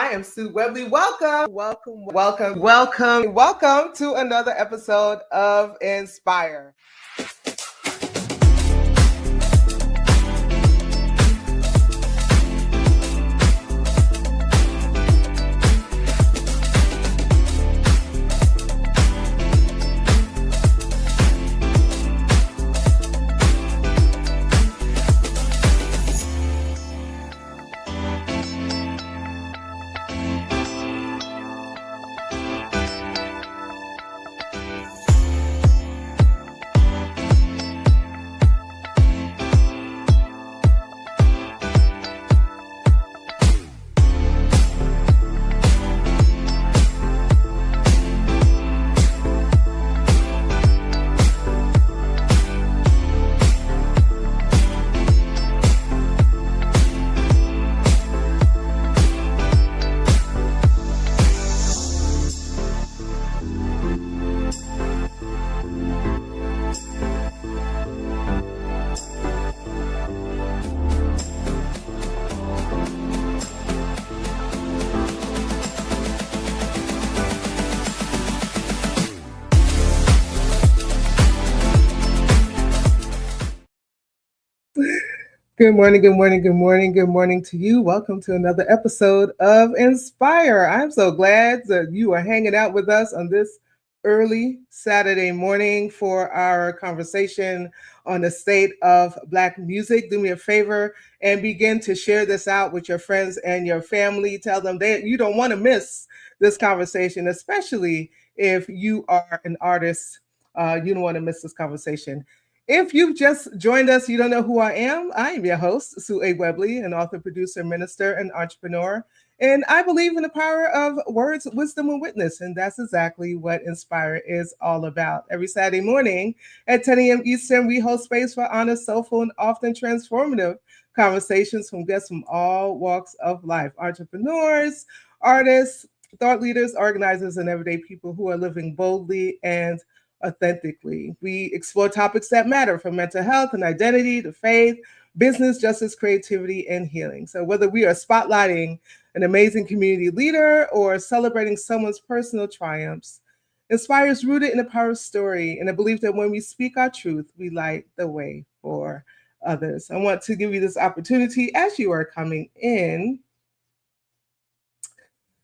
I am Sue Webley. Welcome to another episode of Inspire. Good morning to you. Welcome to another episode of Inspire. I'm so glad that you are hanging out with us on this early Saturday morning for our conversation on the state of Black music. Do me a favor and begin to share this out with your friends and your family. Tell them you don't want to miss this conversation, especially if you are an artist. You don't want to miss this conversation. If you've just joined us, you don't know who I am. I am your host, Sue A. Webley, an author, producer, minister, and entrepreneur. And I believe in the power of words, wisdom, and witness. And that's exactly what Inspire is all about. Every Saturday morning at 10 a.m. Eastern, we host space for honest, soulful, and often transformative conversations from guests from all walks of life. Entrepreneurs, artists, thought leaders, organizers, and everyday people who are living boldly and authentically. We explore topics that matter, from mental health and identity to faith, business, justice, creativity, and healing. So whether we are spotlighting an amazing community leader or celebrating someone's personal triumphs, Inspire is rooted in the power of story and a belief that when we speak our truth, we light the way for others. I want to give you this opportunity as you are coming in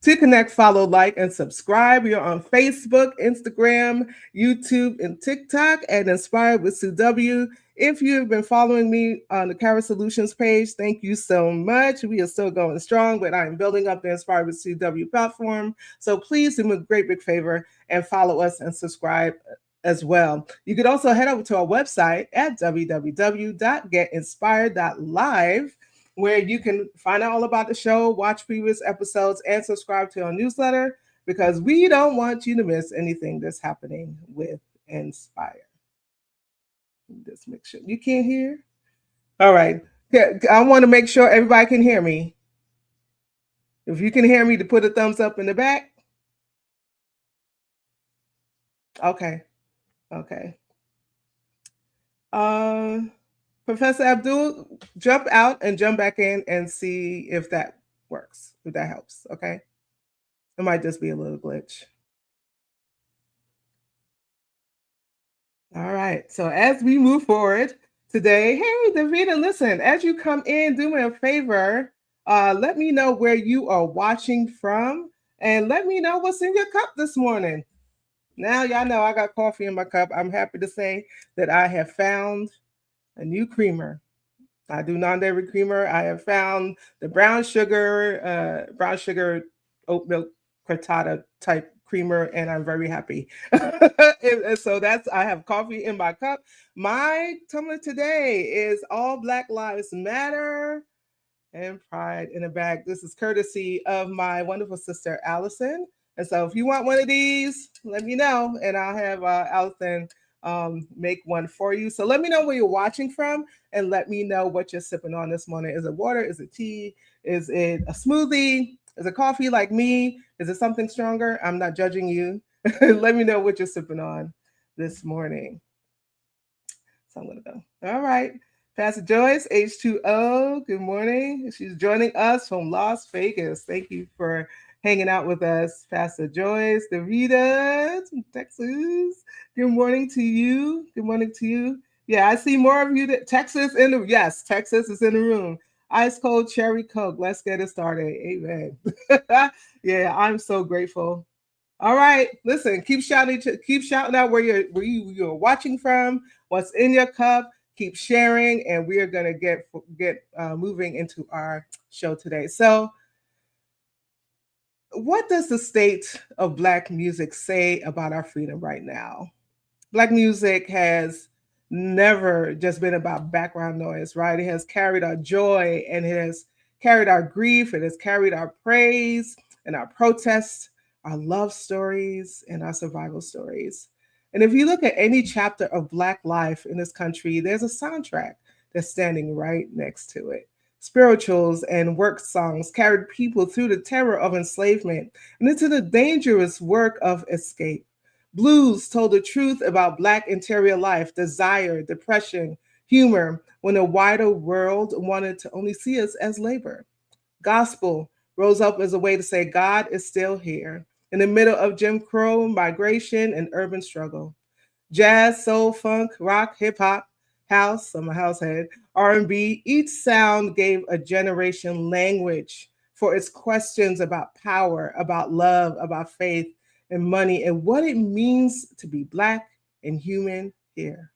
to connect, follow, like, and subscribe. We are on Facebook, Instagram, YouTube, and TikTok at Inspired with Sue W. If you've been following me on the Cara Solutions page, thank you so much. We are still going strong, but I am building up the Inspired with Sue W platform. So please do me a great big favor and follow us and subscribe as well. You could also head over to our website at www.getinspired.live, where you can find out all about the show, watch previous episodes, and subscribe to our newsletter, because we don't want you to miss anything that's happening with Inspire. Just make sure you can't hear. All right. I want to make sure everybody can hear me. If you can hear me, to put a thumbs up in the back. Okay. Professor Abdul, jump out and jump back in and see if that works, if that helps, okay? It might just be a little glitch. All right, so as we move forward today, hey, Davina, listen, as you come in, do me a favor, let me know where you are watching from, and let me know what's in your cup this morning. Now, y'all know I got coffee in my cup. I'm happy to say that I have found a new creamer. I do non-dairy creamer. I have found the brown sugar oat milk cortado type creamer, and I'm very happy. and so I have coffee in my cup. My tumbler today is All Black Lives Matter and Pride in a Bag. This is courtesy of my wonderful sister, Allison. And so if you want one of these, let me know, and I'll have Allison make one for you. So let me know where you're watching from, and let me know what you're sipping on this morning. Is it water? Is it tea? Is it a smoothie? Is it coffee like me? Is it something stronger? I'm not judging you. Let me know what you're sipping on this morning. So I'm going to go. All right. Pastor Joyce, H2O, good morning. She's joining us from Las Vegas. Thank you for hanging out with us, Pastor Joyce. Davida, from Texas, good morning to you. Good morning to you. Yeah, I see more of you. Texas in the, yes, Texas is in the room. Ice cold cherry Coke. Let's get it started. Amen. Yeah, I'm so grateful. All right, listen. Keep shouting out where you're watching from. What's in your cup? Keep sharing, and we are gonna get moving into our show today. So, what does the state of Black music say about our freedom right now? Black music has never just been about background noise, right? It has carried our joy and it has carried our grief, it has carried our praise and our protests, our love stories, and our survival stories. And if you look at any chapter of Black life in this country, there's a soundtrack that's standing right next to it. Spirituals and work songs carried people through the terror of enslavement and into the dangerous work of escape. Blues told the truth about Black interior life, desire, depression, humor, when the wider world wanted to only see us as labor. Gospel rose up as a way to say God is still here in the middle of Jim Crow, migration, and urban struggle. Jazz, soul, funk, rock, hip hop, house, I'm a house head, R&B, each sound gave a generation language for its questions about power, about love, about faith and money, and what it means to be Black and human here.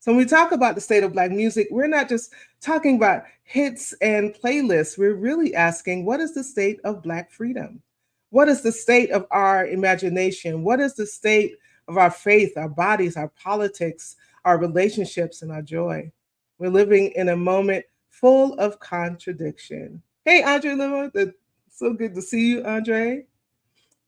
So when we talk about the state of Black music, we're not just talking about hits and playlists. We're really asking, what is the state of Black freedom? What is the state of our imagination? What is the state of our faith, our bodies, our politics, our relationships, and our joy? We're living in a moment full of contradiction. Hey, Andre Lima, so good to see you, Andre.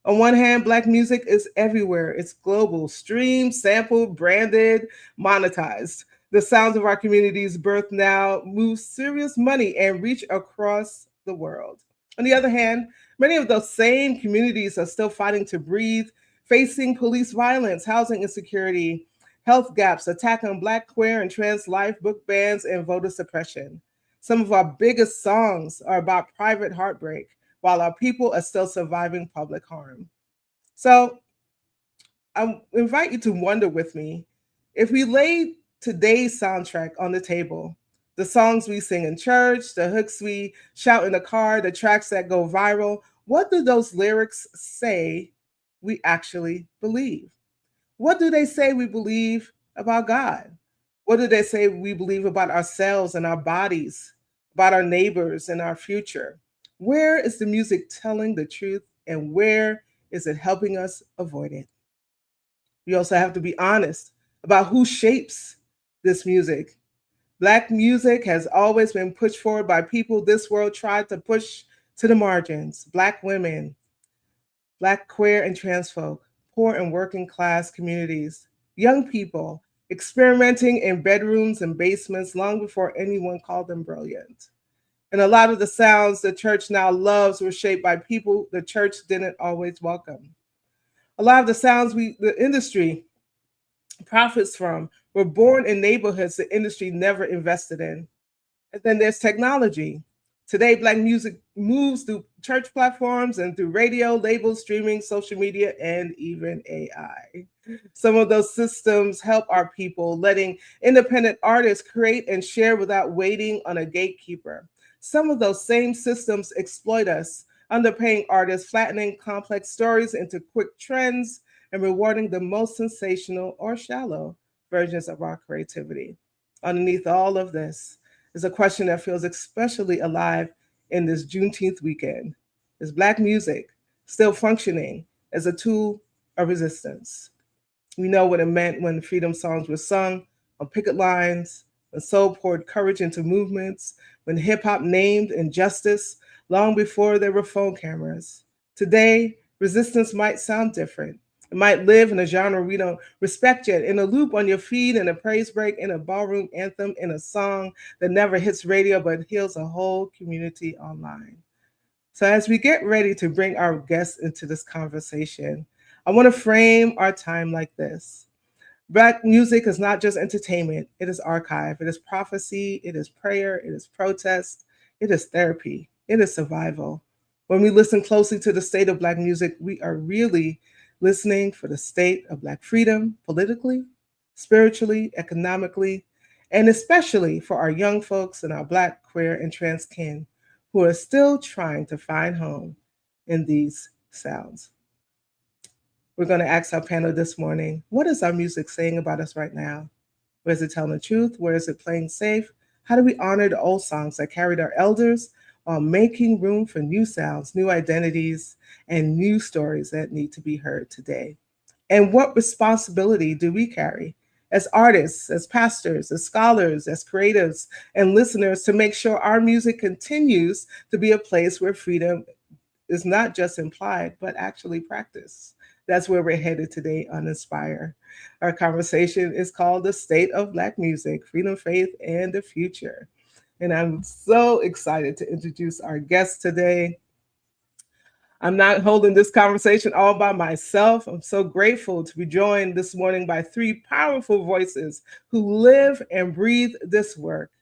On one hand, Black music is everywhere. It's global, streamed, sampled, branded, monetized. The sounds of our communities birth now move serious money and reach across the world. On the other hand, many of those same communities are still fighting to breathe, facing police violence, housing insecurity, health gaps, attack on Black, queer, and trans life, book bans, and voter suppression. Some of our biggest songs are about private heartbreak, while our people are still surviving public harm. So I invite you to wonder with me, if we laid today's soundtrack on the table, the songs we sing in church, the hooks we shout in the car, the tracks that go viral, what do those lyrics say we actually believe? What do they say we believe about God? What do they say we believe about ourselves and our bodies, about our neighbors and our future? Where is the music telling the truth and where is it helping us avoid it? We also have to be honest about who shapes this music. Black music has always been pushed forward by people this world tried to push to the margins. Black women, Black queer and trans folk, poor and working class communities, young people experimenting in bedrooms and basements long before anyone called them brilliant. And a lot of the sounds the church now loves were shaped by people the church didn't always welcome. A lot of the sounds the industry profits from were born in neighborhoods the industry never invested in. And then there's technology. Today, Black music moves through church platforms and through radio, labels, streaming, social media, and even AI. Some of those systems help our people, letting independent artists create and share without waiting on a gatekeeper. Some of those same systems exploit us, underpaying artists, flattening complex stories into quick trends, and rewarding the most sensational or shallow versions of our creativity. Underneath all of this is a question that feels especially alive in this Juneteenth weekend. Is Black music still functioning as a tool of resistance? We know what it meant when freedom songs were sung on picket lines, when soul poured courage into movements, when hip hop named injustice long before there were phone cameras. Today, resistance might sound different. It might live in a genre we don't respect yet, in a loop on your feed, in a praise break, in a ballroom anthem, in a song that never hits radio but heals a whole community online. So, as we get ready to bring our guests into this conversation, I want to frame our time like this. Black music is not just entertainment, it is archive, it is prophecy, it is prayer, it is protest, it is therapy, it is survival. When we listen closely to the state of Black music, we are really listening for the state of Black freedom politically, spiritually, economically, and especially for our young folks and our Black, queer, and trans kin who are still trying to find home in these sounds. We're going to ask our panel this morning, what is our music saying about us right now? Where is it telling the truth? Where is it playing safe? How do we honor the old songs that carried our elders while making room for new sounds, new identities, and new stories that need to be heard today? And what responsibility do we carry as artists, as pastors, as scholars, as creatives, and listeners to make sure our music continues to be a place where freedom is not just implied, but actually practiced? That's where we're headed today on Inspire. Our conversation is called The State of Black Music, Freedom, Faith, and the Future. And I'm so excited to introduce our guest today. I'm not holding this conversation all by myself. I'm so grateful to be joined this morning by three powerful voices who live and breathe this work.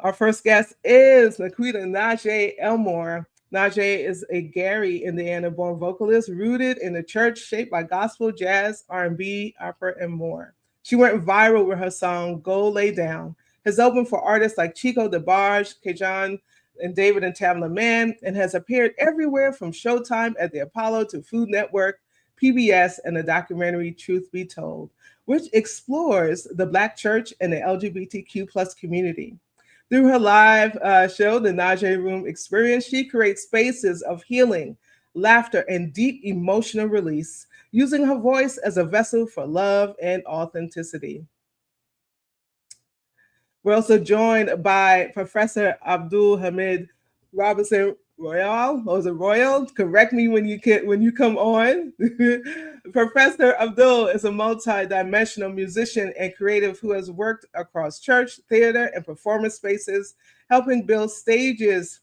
Our first guest is NaJé Elmore. NaJé is a Gary, Indiana-born vocalist rooted in a church shaped by gospel, jazz, R&B, opera, and more. She went viral with her song "Go Lay Down," has opened for artists like Chico DeBarge, Kajan, and David and Tamla Mann, and has appeared everywhere from Showtime at the Apollo to Food Network, PBS, and the documentary Truth Be Told, which explores the Black church and the LGBTQ+ community. Through her live show, the NaJé Room Experience, she creates spaces of healing, laughter, and deep emotional release, using her voice as a vessel for love and authenticity. We're also joined by Professor Abdul Hamid Royal, or is it Royal? Correct me when you come on. Professor Abdul is a multi-dimensional musician and creative who has worked across church, theater, and performance spaces, helping build stages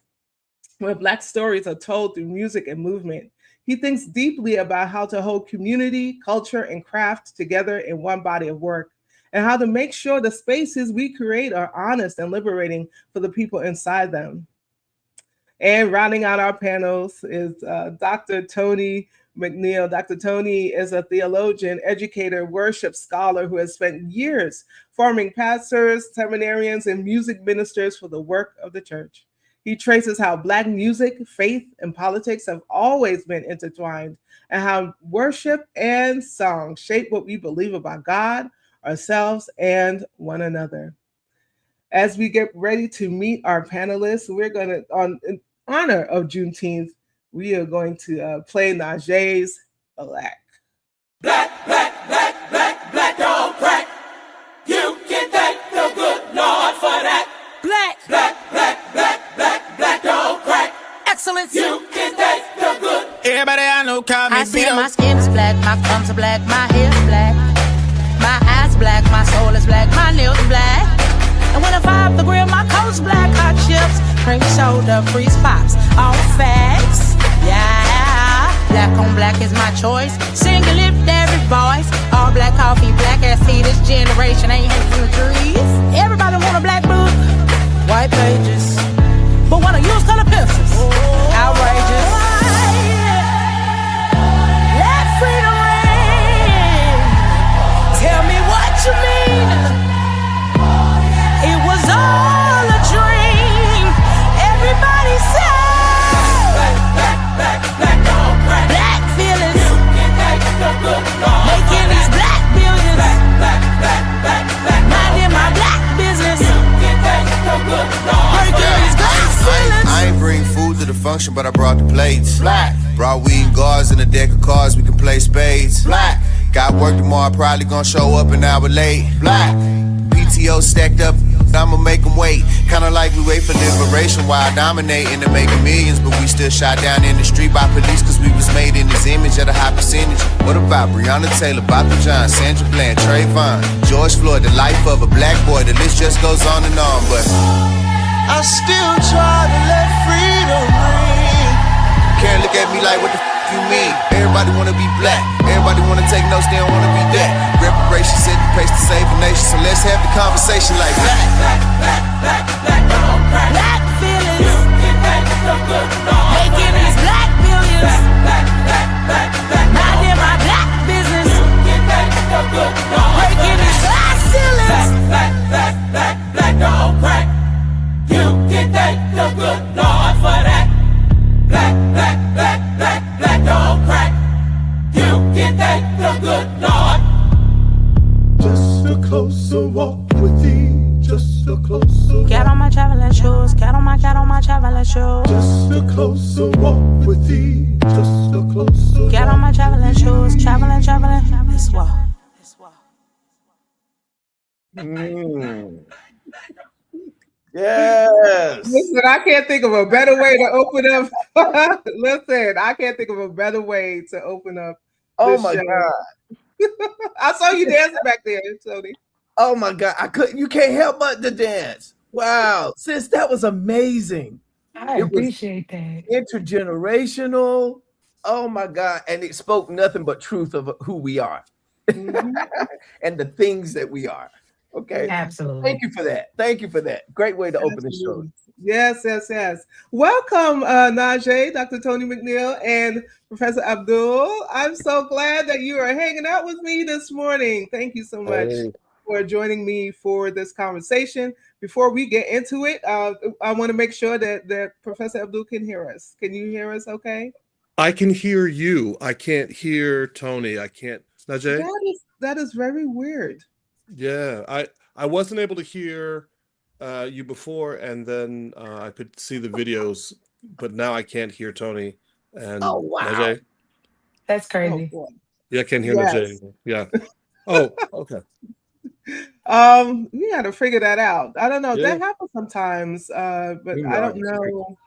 where Black stories are told through music and movement. He thinks deeply about how to hold community, culture, and craft together in one body of work, and how to make sure the spaces we create are honest and liberating for the people inside them. And rounding out our panels is Dr. Tony McNeill. Dr. Tony is a theologian, educator, worship scholar who has spent years forming pastors, seminarians, and music ministers for the work of the church. He traces how Black music, faith, and politics have always been intertwined, and how worship and song shape what we believe about God, ourselves, and one another. As we get ready to meet our panelists, we're going to, in honor of Juneteenth, we are going to play NaJé's Black. Black, black, black, black, black don't crack. You can thank the good Lord for that. Black, black, black, black, black, black don't crack. Excellence. You can thank the good. Everybody I know call me I said my skin is black, my gums are black, my hair is black, my eyes black, my soul is black, my nails are black. And when I fire up the grill, my coat's black, hot chips, cream soda, freeze pops, all facts. Yeah, black on black is my choice. Sing and lift every voice. All black coffee, black ass tea. This generation ain't hanging from the trees. Everybody want a black book, white pages, but wanna use color pencils. Outrageous. Let freedom ring. Tell me what you mean. It was all a dream. Everybody say black, black, black, black don't crack. Black feelings. You can thank the good Lord. Making these black billions. Black, black, black, black, black. Minding my black business. You can thank the good Lord. Breaking these glass ceilings. I ain't bring food to the function, but I brought the plates. Black. Brought weed and guards and a deck of cards, we can play spades. Black. Got work tomorrow, probably gonna show up an hour late. Black. PTO stacked up, I'ma make them wait. Kinda like we wait for liberation while dominating and making millions, but we still shot down in the street by police cause we was made in this image at a high percentage. What about Breonna Taylor, Bobby John, Sandra Bland, Trayvon, George Floyd, the life of a black boy? The list just goes on and on, but I still try to let freedom ring. Can't look at me like what the f you mean? Everybody wanna be black. Everybody wanna take notes, they don't wanna be that. Reparations set the pace to save a nation, so let's have the conversation like black, black, black, black, black, don't crack. Black feelings. You can thank the good Lord. Making these black billions. Black, black, black, black, Not in my black business. You can thank the good Lord. Breaking these glass ceilings. Black, black, black, black, don't crack. You can thank the good Lord for that. Black, black, black, black, black, don't crack. You can thank the good Lord. Just a closer walk with thee. Just a closer Get on my traveling shoes. Get on my traveling shoes. Just a closer walk with thee. Just a closer Get on my traveling shoes. Traveling. Let's walk. Yes. Listen, I can't think of a better way to open up. Listen, I can't think of a better way to open up. Oh this my show. God. I saw you dancing back there, Tony. Oh my God. I couldn't. You can't help but to dance. Wow, sis, that was amazing. I It was appreciate that. intergenerational. Oh my God. And it spoke nothing but truth of who we are and the things that we are. Okay. Absolutely. Thank you for that. Thank you for that. Great way to open the show. Yes. Welcome, NaJé, Dr. Tony McNeill, and Professor Abdul. I'm so glad that you are hanging out with me this morning. Thank you so much for joining me for this conversation. Before we get into it, I want to make sure that Professor Abdul can hear us. Can you hear us okay? I can hear you. I can't hear Tony. I can't. NaJé? That is very weird. Yeah, I wasn't able to hear you before, and then I could see the videos, but now I can't hear Tony and NaJé. That's crazy. Oh, Yeah, I can't hear NaJé. Yeah. Oh, okay. We got to figure that out. I don't know. Yeah. That happens sometimes, but We I know. don't know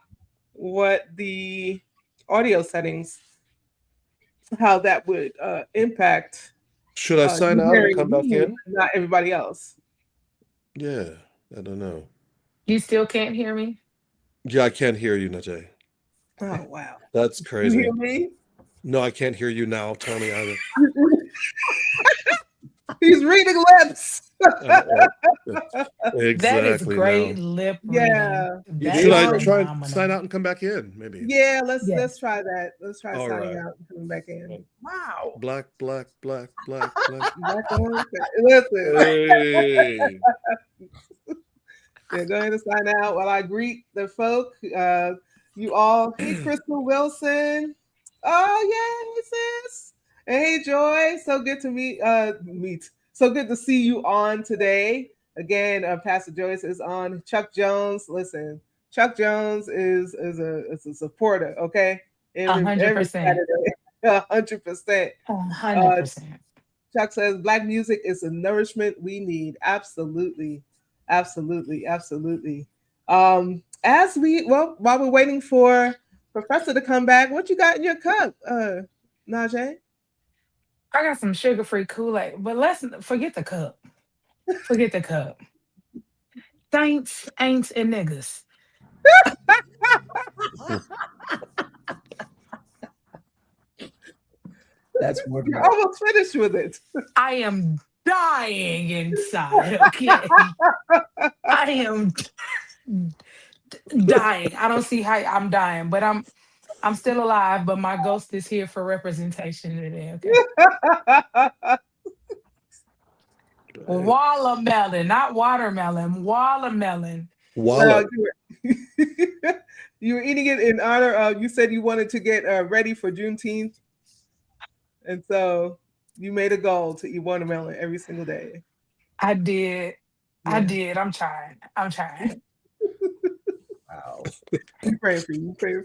what the audio settings, how that would impact. Should I sign out and come back in? Not everybody else. Yeah, I don't know. You still can't hear me? Yeah, I can't hear you, NaJé. Oh wow, That's you crazy. hear me? No, I can't hear you now, Tony, either. He's reading lips. Exactly. That is great now. lip reading. Yeah. That Should I is try and phenomenal. sign out and come back in? Maybe. Yeah, let's Yes. try that. Let's try All signing right. out and coming back in. Wow. Black. Back on. Listen. Hey. Yeah, go ahead and sign out while I greet the folk. You all. Hey, Crystal Wilson. Oh, yeah, sis. And hey, Joy. So good to meet. So good to see you on today. Again, Pastor Joyce is on. Chuck Jones. Listen, Chuck Jones is a supporter. Okay, every 100%. Saturday. 100%. 100%. Chuck says black music is the nourishment we need. Absolutely. While we're waiting for Professor to come back, what you got in your cup, NaJé? I got some sugar-free Kool-Aid, but let's forget the cup. Forget the cup. Saints, ain'ts, and niggas. That's more. You're almost finished with it. I am dying inside, okay? I am dying. I don't see how I'm dying, but I'm still alive, but my ghost is here for representation today, okay? Watermelon, not watermelon, watermelon. Wallet. You were eating it in honor of, you said you wanted to get ready for Juneteenth. And so you made a goal to eat watermelon every single day. I did. Yeah. I did. I'm trying. Wow. I'm praying for you. Pray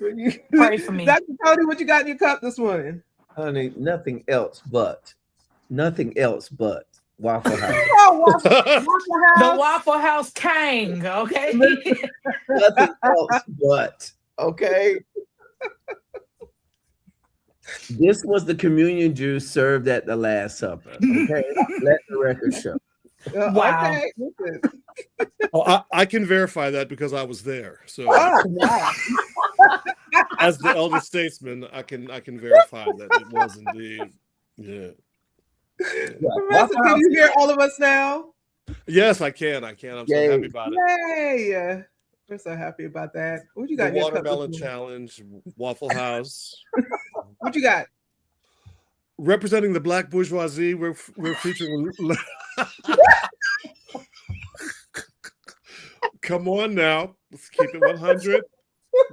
for me. Dr. Tony, what you got in your cup this morning? Honey, nothing else but Waffle House. Oh, The Waffle House King, okay? Nothing else but, okay? This was the communion juice served at the Last Supper. Okay, let the record show. Wow. Okay. Listen. Oh, I can verify that because I was there. So Oh, wow. As the elder statesman, I can verify that it was indeed. Yeah. Professor, can you hear all of us now? Yes, I can. I'm so happy about it. Yay! We're so happy about that. What you got The in your cup? watermelon challenge, Waffle House. What you got? Representing the Black bourgeoisie, we're featuring. Come on now, let's keep it 100.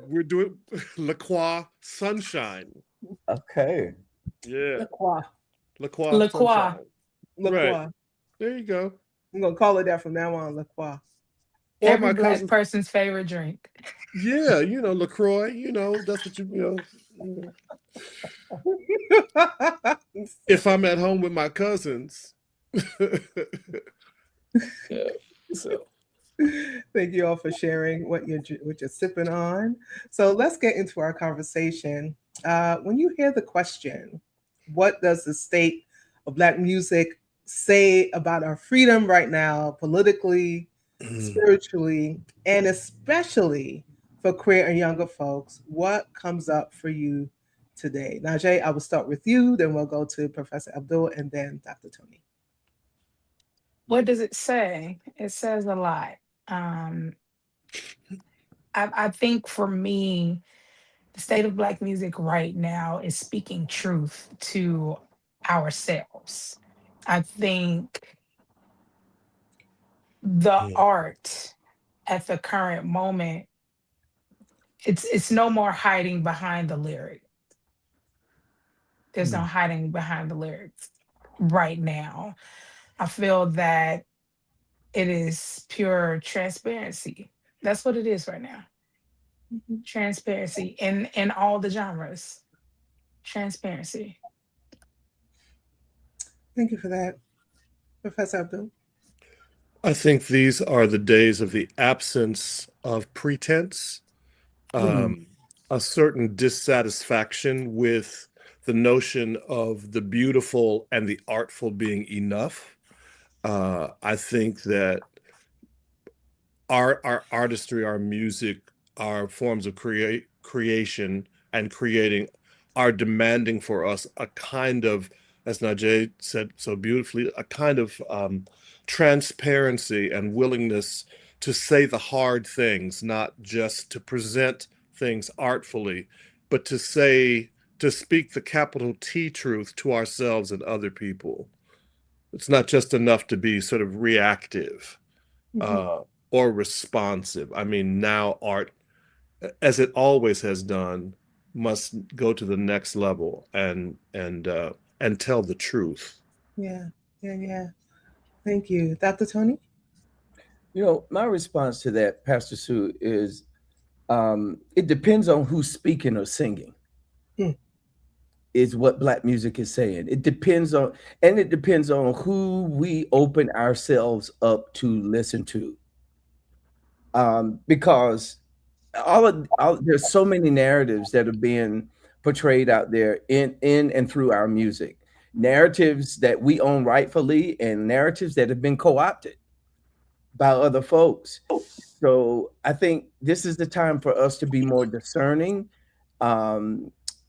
We're doing La Croix Sunshine. Okay. Yeah. La Croix La Croix. Sunshine. La Right. Croix. There you go. I'm gonna call it that from now on. La Croix. Or Every my black cousin. person's favorite drink. Yeah, LaCroix. That's what you. If I'm at home with my cousins. Yeah. So. Thank you all for sharing what you're sipping on. So let's get into our conversation. When you hear the question, what does the state of Black music say about our freedom right now, politically, spiritually, and especially for queer and younger folks? What comes up for you today? NaJé, I will start with you, then we'll go to Professor Abdul and then Dr. Tony. What does it say? It says a lot. I think for me, the state of Black music right now is speaking truth to ourselves. I think the art at the current moment, it's no more hiding behind the lyric. There's no hiding behind the lyrics right now. I feel that it is pure transparency. That's what it is right now. Transparency in all the genres. Transparency. Thank you for that, Professor Abdul. I think these are the days of the absence of pretense, a certain dissatisfaction with the notion of the beautiful and the artful being enough. I think that our artistry, our music, our forms of creation and creating are demanding for us a kind of, as NaJé said so beautifully, a kind of transparency and willingness to say the hard things, not just to present things artfully, but to speak the capital T truth to ourselves and other people. It's not just enough to be sort of reactive or responsive. I mean, now art, as it always has done, must go to the next level and tell the truth. Yeah. Thank you. Dr. Tony? My response to that, Pastor Sue, is it depends on who's speaking or singing, is what Black music is saying. It depends on who we open ourselves up to listen to. Because there's so many narratives that are being portrayed out there in and through our music. Narratives that we own rightfully and narratives that have been co-opted by other folks. So I think this is the time for us to be more discerning,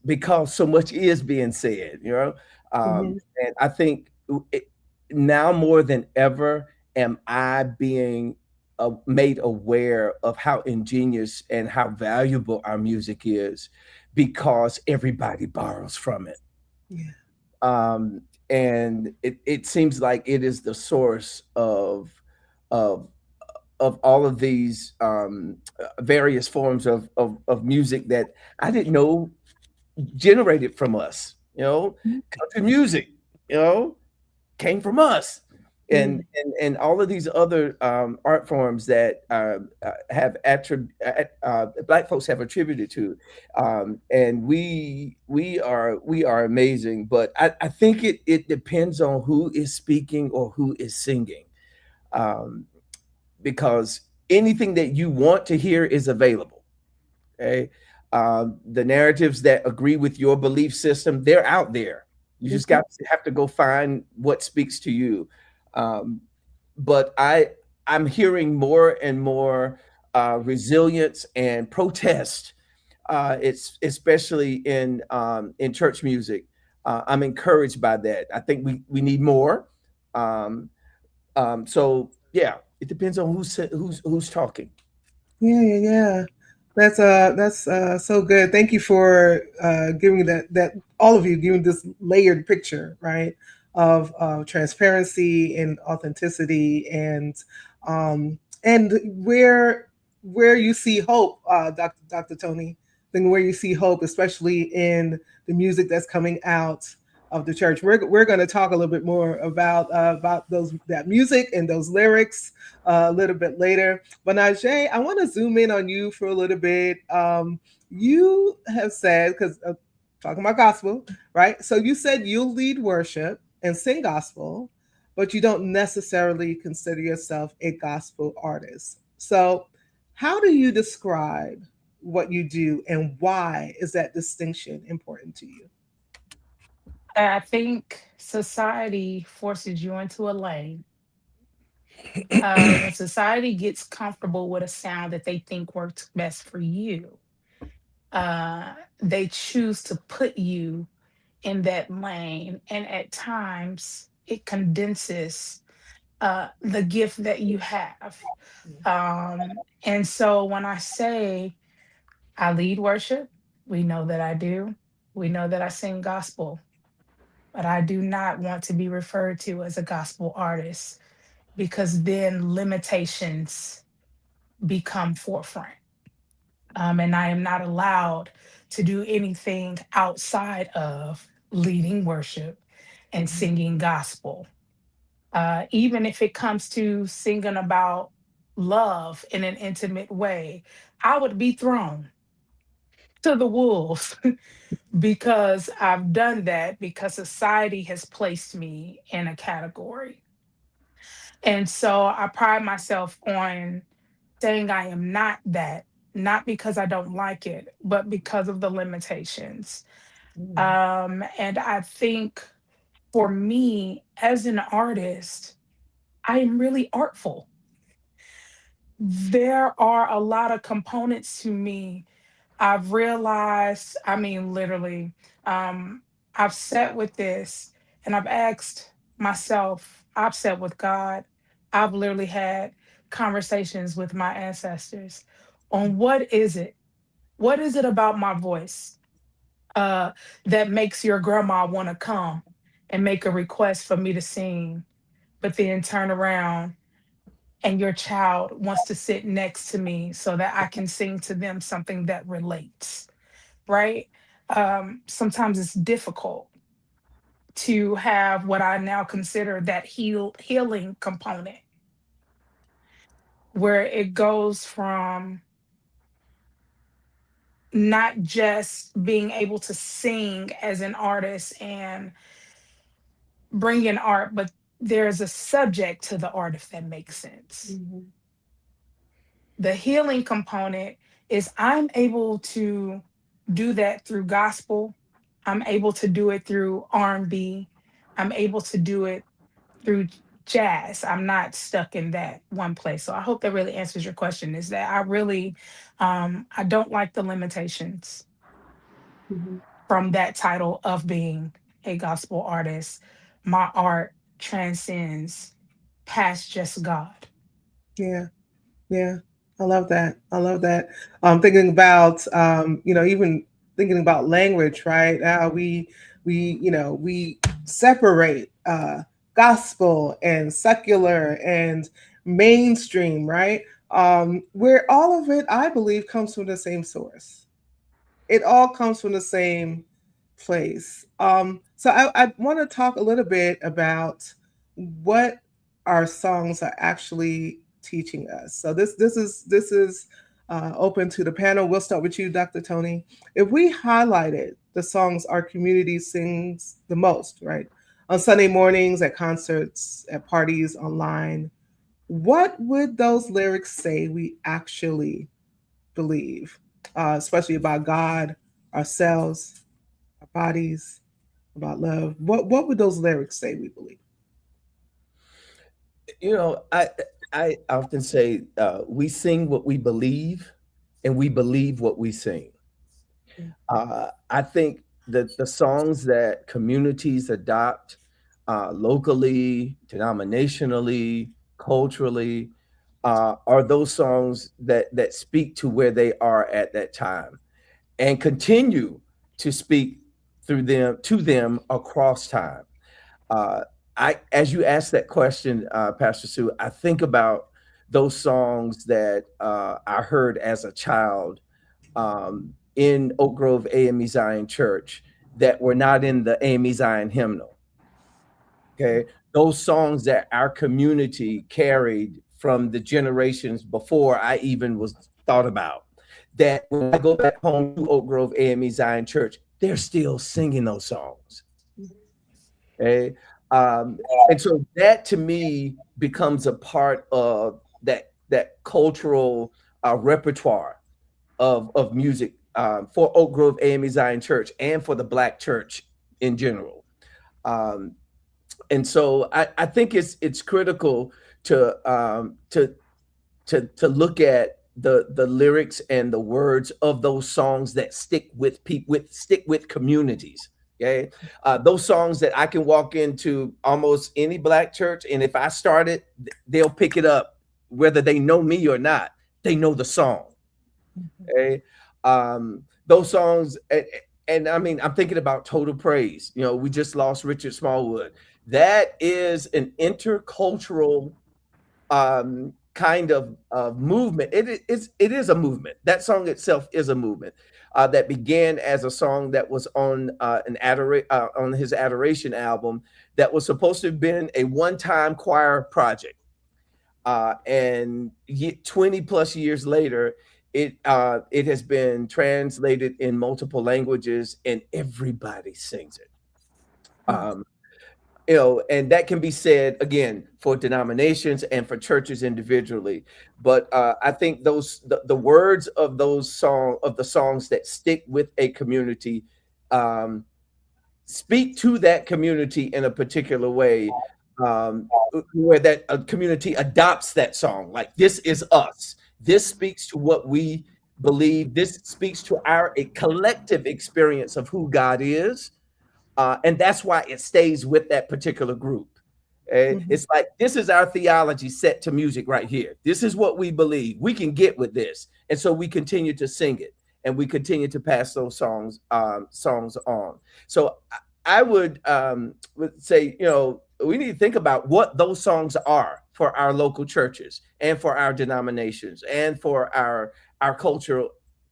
because so much is being said, and I think now more than ever am I being made aware of how ingenious and how valuable our music is, because everybody borrows from it. And it seems like it is the source of all of these various forms of music that I didn't know generated from us. Country music, came from us. And all of these other art forms that have Black folks have attributed to, and we are amazing. But I think it depends on who is speaking or who is singing, because anything that you want to hear is available. Okay, the narratives that agree with your belief system, they're out there. You just have to go find what speaks to you. But I'm hearing more and more resilience and protest It's especially in church music. I'm encouraged by that. I think we need more. Um, so yeah, it depends on who's talking. Yeah, yeah, yeah. That's so good. Thank you for giving that all of you giving this layered picture, right, of transparency and authenticity and where you see hope, Dr. Tony, then where you see hope, especially in the music that's coming out of the church. We're going to talk a little bit more about those that music and those lyrics a little bit later. But NaJé, I want to zoom in on you for a little bit. You have said, because talking about gospel, right? So you said you'll lead worship and sing gospel, but you don't necessarily consider yourself a gospel artist. So, how do you describe what you do, and why is that distinction important to you? I think society forces you into a lane. When society gets comfortable with a sound that they think works best for you, they choose to put you in that lane. And at times, it condenses the gift that you have. And so when I say I lead worship, we know that I do. We know that I sing gospel, but I do not want to be referred to as a gospel artist because then limitations become forefront. And I am not allowed to do anything outside of leading worship and singing gospel. Even if it comes to singing about love in an intimate way, I would be thrown to the wolves because I've done that because society has placed me in a category. And so I pride myself on saying I am not that, not because I don't like it, but because of the limitations. And I think for me as an artist, I am really artful. There are a lot of components to me. I've realized, I mean, literally, um, I've sat with this and I've asked myself, I've sat with God, I've literally had conversations with my ancestors on what is it? What is it about my voice uh, that makes your grandma want to come and make a request for me to sing, but then turn around and your child wants to sit next to me so that I can sing to them something that relates, right? Sometimes it's difficult to have what I now consider that healing component, where it goes from not just being able to sing as an artist and bring in art, but there's a subject to the art, if that makes sense. Mhm. The healing component is I'm able to do that through gospel. I'm able to do it through R&B. I'm able to do it through jazz. I'm not stuck in that one place. So I hope that really answers your question, is that I really I don't like the limitations Mhm. from that title of being a gospel artist. My art transcends past just God. Yeah. Yeah, I love that. I love that. Thinking about, even thinking about language, right? Now we separate gospel and secular and mainstream, right? Where all of it, I believe, comes from the same source. It all comes from the same place. So I want to talk a little bit about what our songs are actually teaching us. So this is open to the panel. We'll start with you, Dr. Tony. If we highlighted the songs our community sings the most, right, on Sunday mornings, at concerts, at parties, online, what would those lyrics say we actually believe, especially about God, ourselves, our bodies, about love? What would those lyrics say we believe? You know, I often say we sing what we believe, and we believe what we sing. I think that the songs that communities adopt locally, denominationally, culturally, are those songs that speak to where they are at that time and continue to speak through them to them across time. Uh, as you ask that question, Pastor Sue, I think about those songs that I heard as a child in Oak Grove AME Zion Church that were not in the AME Zion hymnal. Okay, those songs that our community carried from the generations before I even was thought about. That when I go back home to Oak Grove AME Zion Church, they're still singing those songs. Okay. And so that to me becomes a part of that cultural repertoire of music for Oak Grove AME Zion Church and for the Black church in general. Um, and so I think it's critical to look at the lyrics and the words of those songs that stick with people, stick with communities. Okay, those songs that I can walk into almost any Black church, and if I start it, they'll pick it up, whether they know me or not. They know the song. Okay, those songs, and I mean, I'm thinking about Total Praise. You know, we just lost Richard Smallwood. That is an intercultural kind of movement. It is a movement. That song itself is a movement that began as a song that was on on his Adoration album that was supposed to have been a one-time choir project. And 20 plus years later, it has been translated in multiple languages and everybody sings it. And that can be said again for denominations and for churches individually. But I think the words of the songs that stick with a community speak to that community in a particular way, where that a community adopts that song. Like, this is us. This speaks to what we believe. This speaks to a collective experience of who God is. And that's why it stays with that particular group. It's like, this is our theology set to music right here. This is what we believe. We can get with this. And so we continue to sing it and we continue to pass those songs on. So I would say, we need to think about what those songs are for our local churches and for our denominations and for our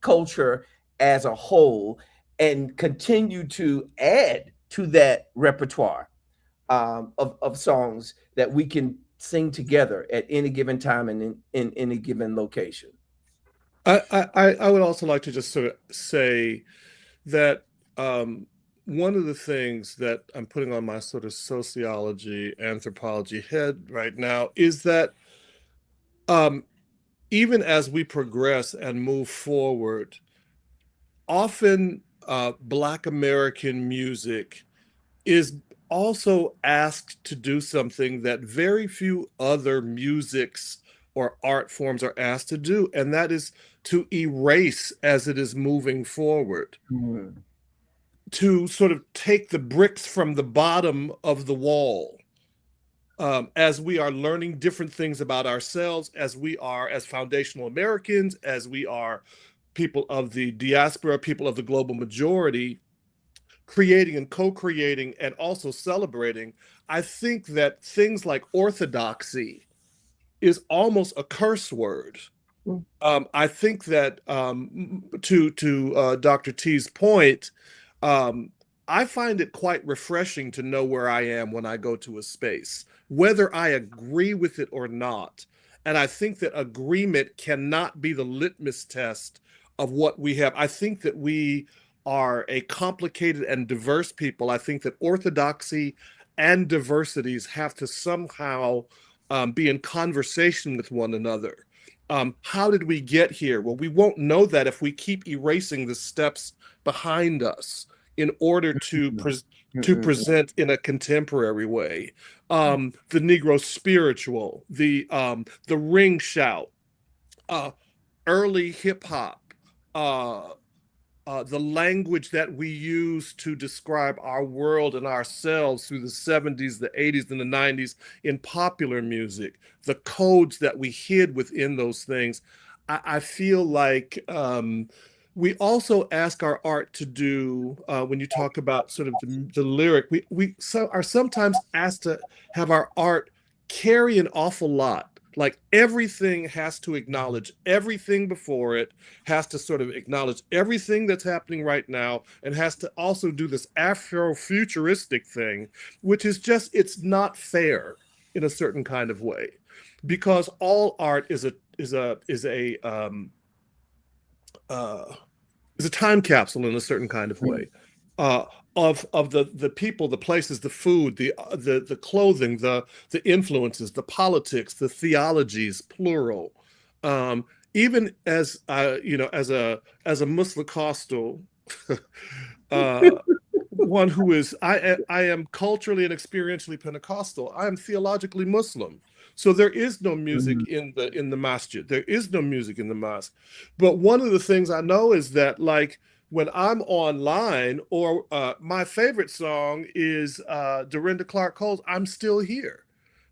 culture as a whole, and continue to add to that repertoire of songs that we can sing together at any given time and in any given location. I would also like to just sort of say that one of the things that I'm putting on my sort of sociology, anthropology head right now is that even as we progress and move forward, often Black American music is also asked to do something that very few other musics or art forms are asked to do, and that is to erase as it is moving forward. To sort of take the bricks from the bottom of the wall as we are learning different things about ourselves, as we are as foundational Americans, as we are people of the diaspora, people of the global majority, creating and co-creating and also celebrating. I think that things like orthodoxy is almost a curse word. I think that to Dr. T's point, I find it quite refreshing to know where I am when I go to a space, whether I agree with it or not. And I think that agreement cannot be the litmus test of what we have. I think that we are a complicated and diverse people. I think that orthodoxy and diversities have to somehow be in conversation with one another. How did we get here? Well, we won't know that if we keep erasing the steps behind us in order to present in a contemporary way. The Negro spiritual, the ring shout, early hip hop, the language that we use to describe our world and ourselves through the 70s, the 80s, and the 90s in popular music, the codes that we hid within those things. I feel like we also ask our art to do, when you talk about sort of the lyric, we are sometimes asked to have our art carry an awful lot. Like everything has to acknowledge everything before it, has to sort of acknowledge everything that's happening right now, and has to also do this Afrofuturistic thing, which is just, it's not fair in a certain kind of way, because all art uh, is a time capsule in a certain kind of way. Uh, of the people, the places, the food, the clothing, the influences, the politics, the theologies, plural. Even as as a Muslim uh, one who is, I am culturally and experientially Pentecostal. I am theologically Muslim. So there is no music in the masjid. There is no music in the mosque. But one of the things I know is that, like, when I'm online, or my favorite song is Dorinda Clark Cole's "I'm Still Here,"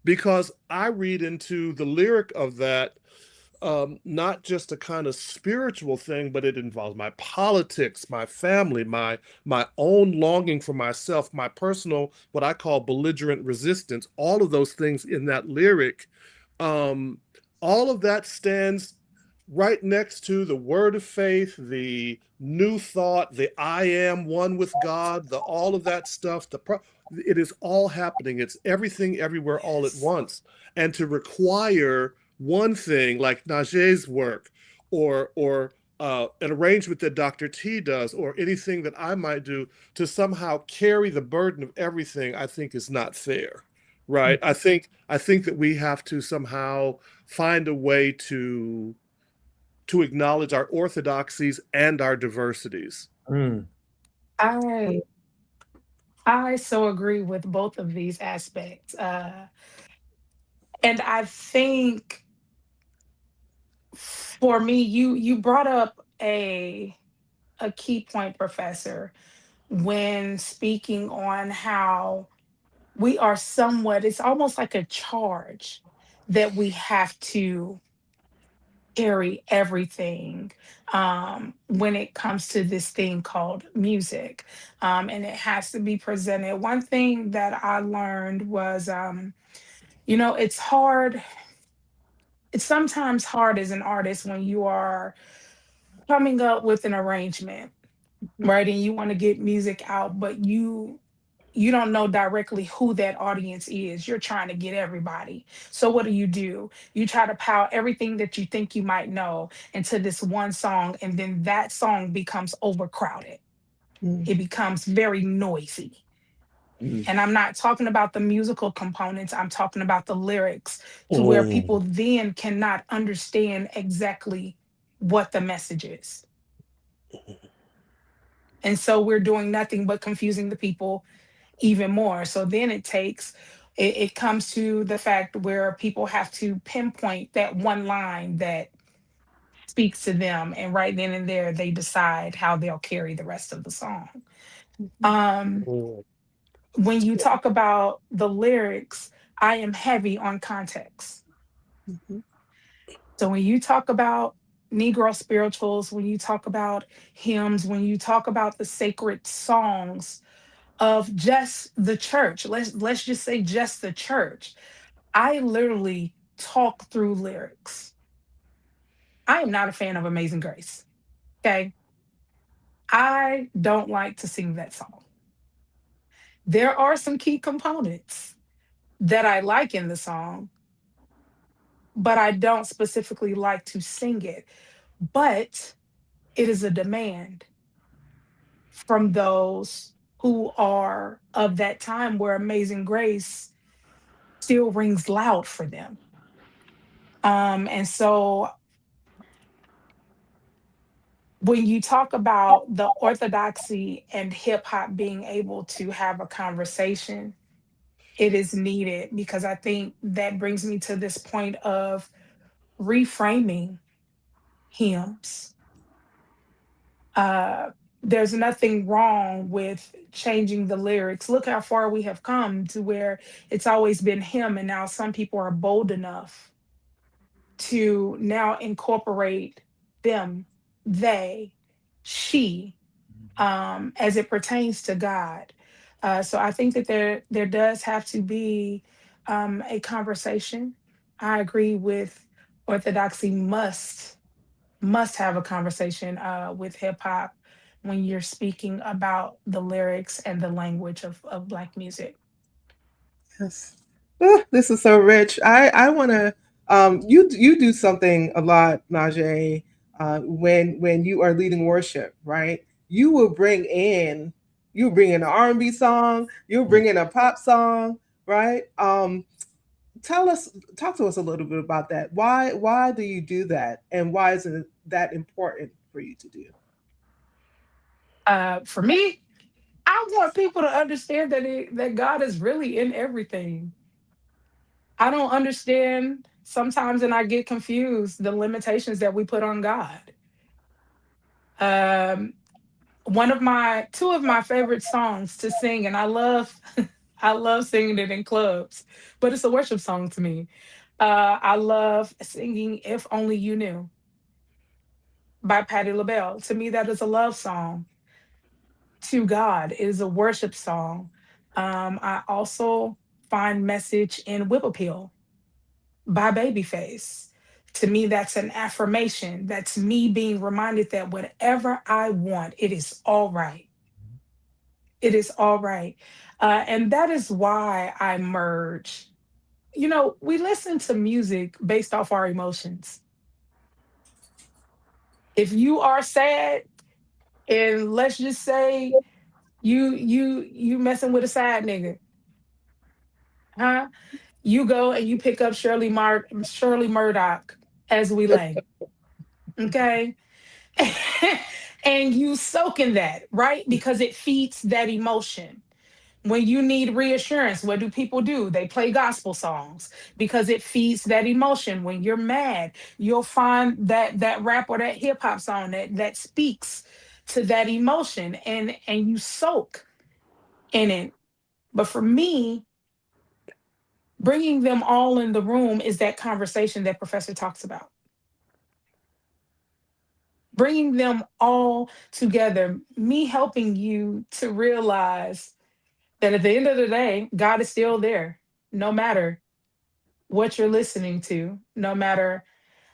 because I read into the lyric of that, not just a kind of spiritual thing, but it involves my politics, my family, my own longing for myself, my personal, what I call belligerent resistance, all of those things in that lyric. Um, all of that stands right next to the word of faith, the new thought, the I am one with God, the all of that stuff. It is all happening. It's everything, everywhere, all at Yes. once. And to require one thing like NaJé's work, or an arrangement that Dr. T does, or anything that I might do, to somehow carry the burden of everything, I think is not fair. Right? I think that we have to somehow find a way to acknowledge our orthodoxies and our diversities. Mm. I I so agree with both of these aspects. And I think for me, you brought up a key point, Professor, when speaking on how we are somewhat, it's almost like a charge that we have to carry everything when it comes to this thing called music. And it has to be presented. One thing that I learned was, it's hard. It's sometimes hard as an artist when you are coming up with an arrangement, right? And you want to get music out, but you don't know directly who that audience is. You're trying to get everybody. So what do? You try to pile everything that you think you might know into this one song, and then that song becomes overcrowded. It becomes very noisy. Mm. And I'm not talking about the musical components, I'm talking about the lyrics, to where Mm. people then cannot understand exactly what the message is. And so we're doing nothing but confusing the people even more. So then it comes to the fact where people have to pinpoint that one line that speaks to them, and right then and there they decide how they'll carry the rest of the song. Um, Mm. when you talk about the lyrics, I am heavy on context. So when you talk about Negro spirituals, when you talk about hymns, when you talk about the sacred songs of just the church, let's just say just the church, I literally talk through lyrics. I am not a fan of Amazing Grace. Okay. I don't like to sing that song. There are some key components that I like in the song, but I don't specifically like to sing it. But it is a demand from those who are of that time where Amazing Grace still rings loud for them. And so when you talk about the orthodoxy and hip hop being able to have a conversation, it is needed, because I think that brings me to this point of reframing hymns. there's nothing wrong with changing the lyrics. Look how far we have come to where it's always been him, and now some people are bold enough to now incorporate them, they, she, as it pertains to God. So I think that there does have to be a conversation. I agree with Orthodoxy must have a conversation with hip hop when you're speaking about the lyrics and the language of Black music. Yes. This is so rich. I want to. You do something a lot, NaJé, when you are leading worship, right? You will bring in an R&B song. You'll bring in a pop song, right? Tell us, talk to us a little bit about that. Why do you do that, and why is it that important for you to do? For me, I want people to understand that God is really in everything. I don't understand sometimes, and I get confused the limitations that we put on God. Um, two of my favorite songs to sing, and I love I love singing it in clubs, but it's a worship song to me. I love singing "If Only You Knew" by Patti LaBelle. To me, that is a love song to God. It is a worship song. I also find "Message" in "Whip Appeal" by Babyface. To me, that's an affirmation. That's me being reminded that whatever I want, it is all right. It is all right. And that is why I merge. We listen to music based off our emotions. If you are sad, and let's just say you messing with a sad nigga, huh? You go and you pick up Shirley Murdoch as we lay. Okay. And you soak in that, right? Because it feeds that emotion. When you need reassurance, what do people do? They play gospel songs because it feeds that emotion. When you're mad, you'll find that rap or that hip hop song that speaks to that emotion, and you soak in it. But for me, bringing them all in the room is that conversation that Professor talks about. Bringing them all together, me helping you to realize that at the end of the day, God is still there, no matter what you're listening to, no matter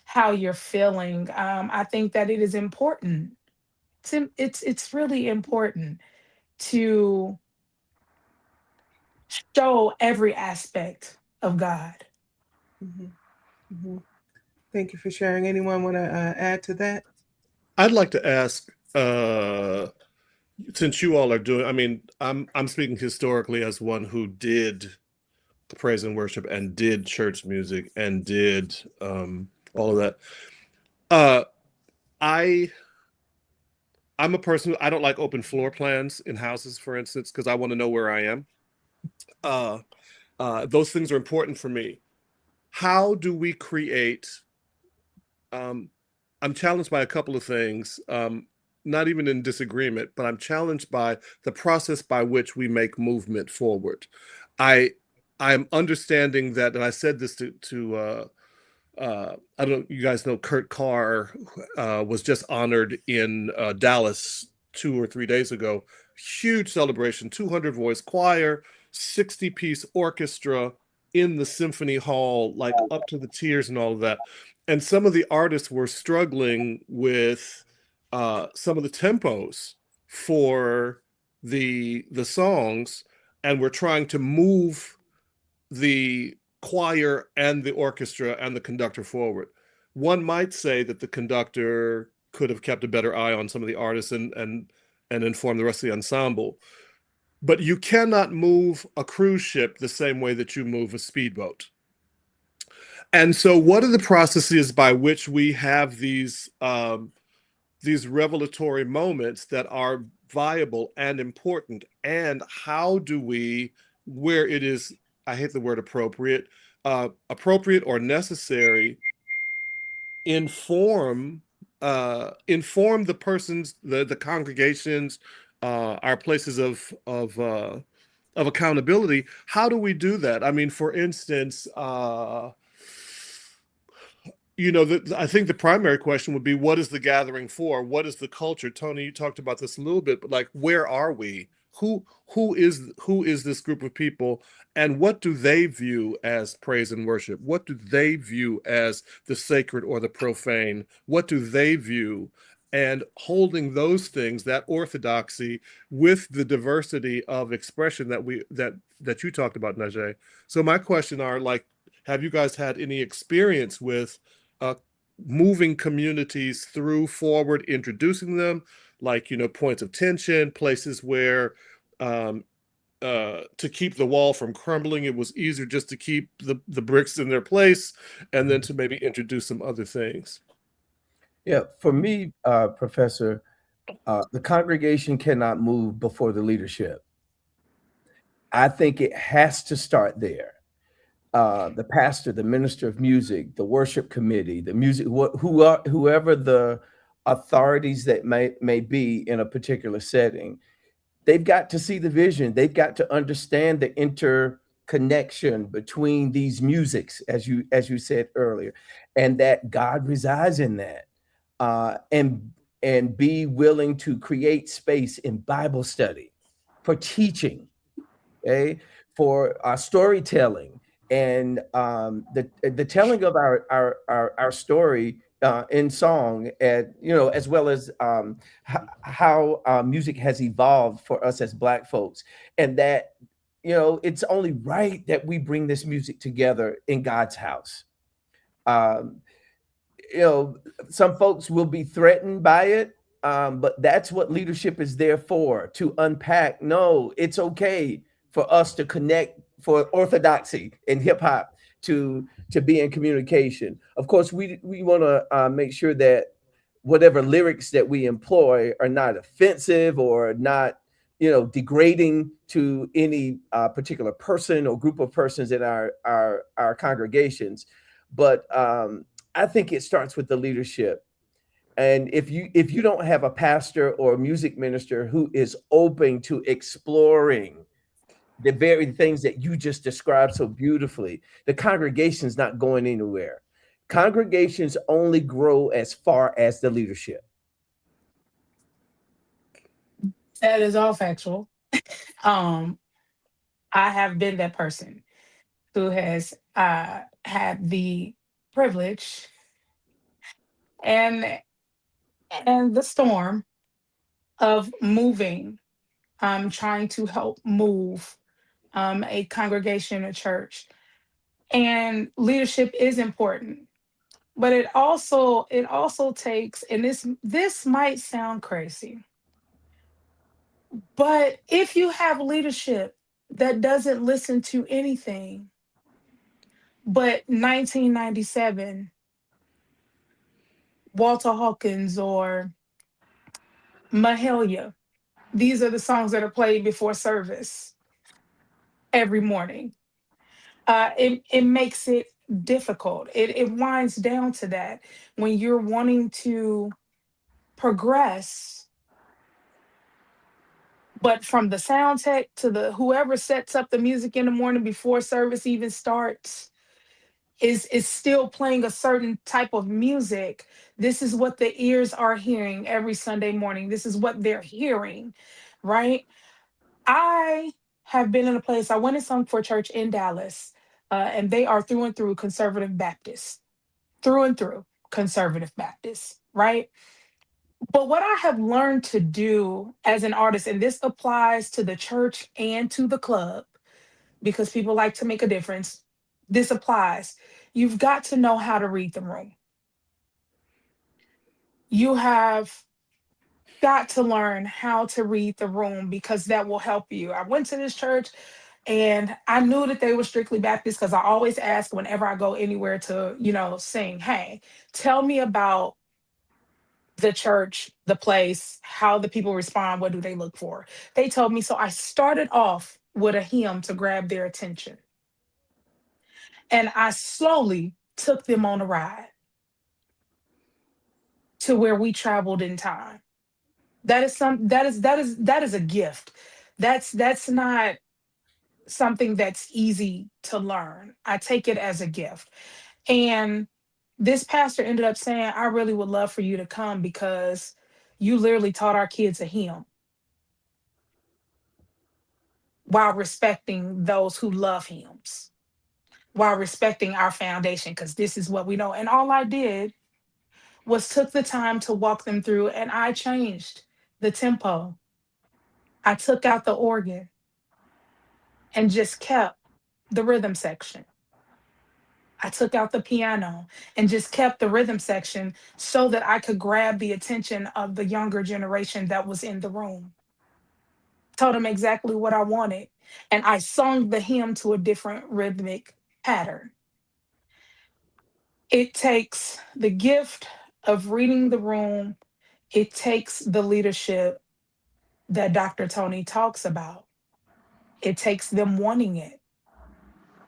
how you're feeling. I think that it is important. It's really important to show every aspect of God. Mhm, mhm. Thank you for sharing. Anyone want to add to that? I'd like to ask, since you all are doing, I mean, I'm speaking historically as one who did praise and worship and did church music and did all of that. Uh, I I'm a person I don't like open floor plans in houses, for instance, because I want to know where I am. Uh, those things are important for me. How do we create? Um, I'm challenged by a couple of things. Not even in disagreement, but I'm challenged by the process by which we make movement forward. I I'm understanding that, and I said this to I don't you guys know Kurt Carr was just honored in Dallas 2 or 3 days ago. Huge celebration, 200 voice choir, 60-piece orchestra in the symphony hall, like up to the tears and all of that. And some of the artists were struggling with some of the tempos for the songs, and were trying to move the choir and the orchestra and the conductor forward. One might say that the conductor could have kept a better eye on some of the artists and informed the rest of the ensemble. But you cannot move a cruise ship the same way that you move a speedboat. And so, what are the processes by which we have these revelatory moments that are viable and important? And how do we, where it is, I hate the word appropriate or necessary, inform inform the persons, the congregations, our places of accountability. How do we do that? I mean, for instance, I think the primary question would be, what is the gathering for? What is the culture? Tony, you talked about this a little bit, but like, where are we? Who is this group of people, and what do they view as praise and worship? What do they view as the sacred or the profane? What do they view? And holding those things, that orthodoxy, with the diversity of expression that you talked about, NaJé. So my question are, like, have you guys had any experience with uh, moving communities through forward, introducing them, like, points of tension, places where, um, to keep the wall from crumbling, it was easier just to keep the bricks in their place, and then to maybe introduce some other things. Yeah, for me, Professor, the congregation cannot move before the leadership. I think it has to start there. The pastor, the minister of music, the worship committee, the music, whoever the authorities that may be in a particular setting, they've got to see the vision. They've got to understand the interconnection between these musics, as you said earlier, and that God resides in that, and be willing to create space in Bible study, for teaching, okay, for storytelling, and the telling of our story in song, and as well as how music has evolved for us as Black folks, and that it's only right that we bring this music together in God's house. Um, you know, some folks will be threatened by it, but that's what leadership is there for, to unpack. No, it's okay for us to connect, for orthodoxy and hip hop to be in communication. Of course, we want to make sure that whatever lyrics that we employ are not offensive or not degrading to any particular person or group of persons in our congregations. But I think it starts with the leadership. And if you don't have a pastor or a music minister who is open to exploring the very things that you just described so beautifully, the congregation's not going anywhere. Congregations only grow as far as the leadership. That is all factual. Um, I have been that person who has had the privilege and the storm of moving, trying to help move a congregation, a church. And leadership is important, but it also takes, and this might sound crazy, but if you have leadership that doesn't listen to anything but 1997 Walter Hawkins or Mahalia, these are the songs that are played before service every morning. It makes it difficult. It winds down to that when you're wanting to progress, but from the sound tech to the whoever sets up the music in the morning before service even starts is still playing a certain type of music. This is what the ears are hearing every Sunday morning. This is what they're hearing, right? I have been in a place, I went and sung for a church in Dallas, and they are through and through conservative Baptists, through and through conservative Baptists, right? But what I have learned to do as an artist, and this applies to the church and to the club, because people like to make a difference, this applies. You've got to know how to read the room. You have got to learn how to read the room because that will help you. I went to this church and I knew that they were strictly Baptist because I always ask whenever I go anywhere to, sing, hey, tell me about the church, the place, how the people respond, what do they look for? They told me, so I started off with a hymn to grab their attention. And I slowly took them on a ride to where we traveled in time. That is a gift. That's not something that's easy to learn. I take it as a gift. And this pastor ended up saying, I really would love for you to come because you literally taught our kids a hymn while respecting those who love hymns, while respecting our foundation, because this is what we know. And all I did was took the time to walk them through, and I changed the tempo. I took out the organ and just kept the rhythm section. I took out the piano and just kept the rhythm section so that I could grab the attention of the younger generation that was in the room. Told them exactly what I wanted. And I sung the hymn to a different rhythmic pattern. It takes the gift of reading the room, it takes the leadership that Dr. Tony talks about. It takes them wanting it.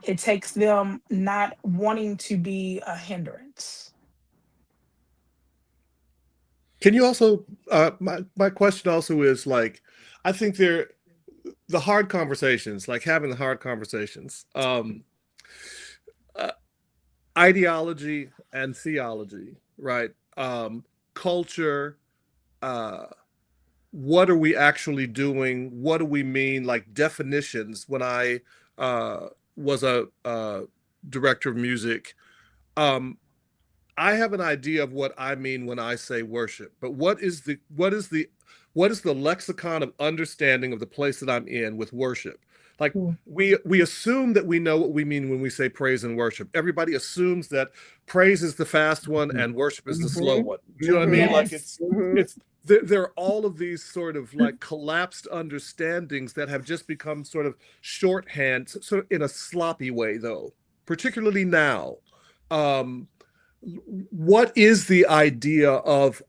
It takes them not wanting to be a hindrance. Can you also, my question also is like, I think the hard conversations, like having the hard conversations, ideology and theology, right? Culture, uh, what are we actually doing? What do we mean? Like definitions. When I was a director of music, um, I have an idea of what I mean when I say worship, but what is the lexicon of understanding of the place that I'm in with worship? Like we assume that we know what we mean when we say praise and worship. Everybody assumes that praise is the fast one and worship is the slow one. Do you know what I mean? Like Yes. it's there are all of these sort of like collapsed understandings that have just become sort of shorthand, sort of in a sloppy way, though, particularly now. Um, what is the idea of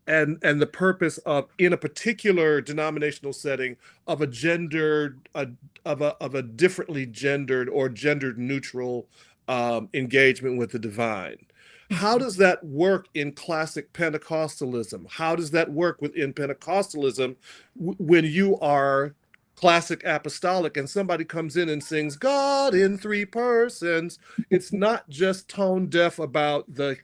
and the purpose of in a particular denominational setting of a gendered of a differently gendered or gendered neutral engagement with the divine? How does that work in classic Pentecostalism? How does that work within Pentecostalism when you are classic apostolic and somebody comes in and sings God in three persons? It's not just tone deaf about the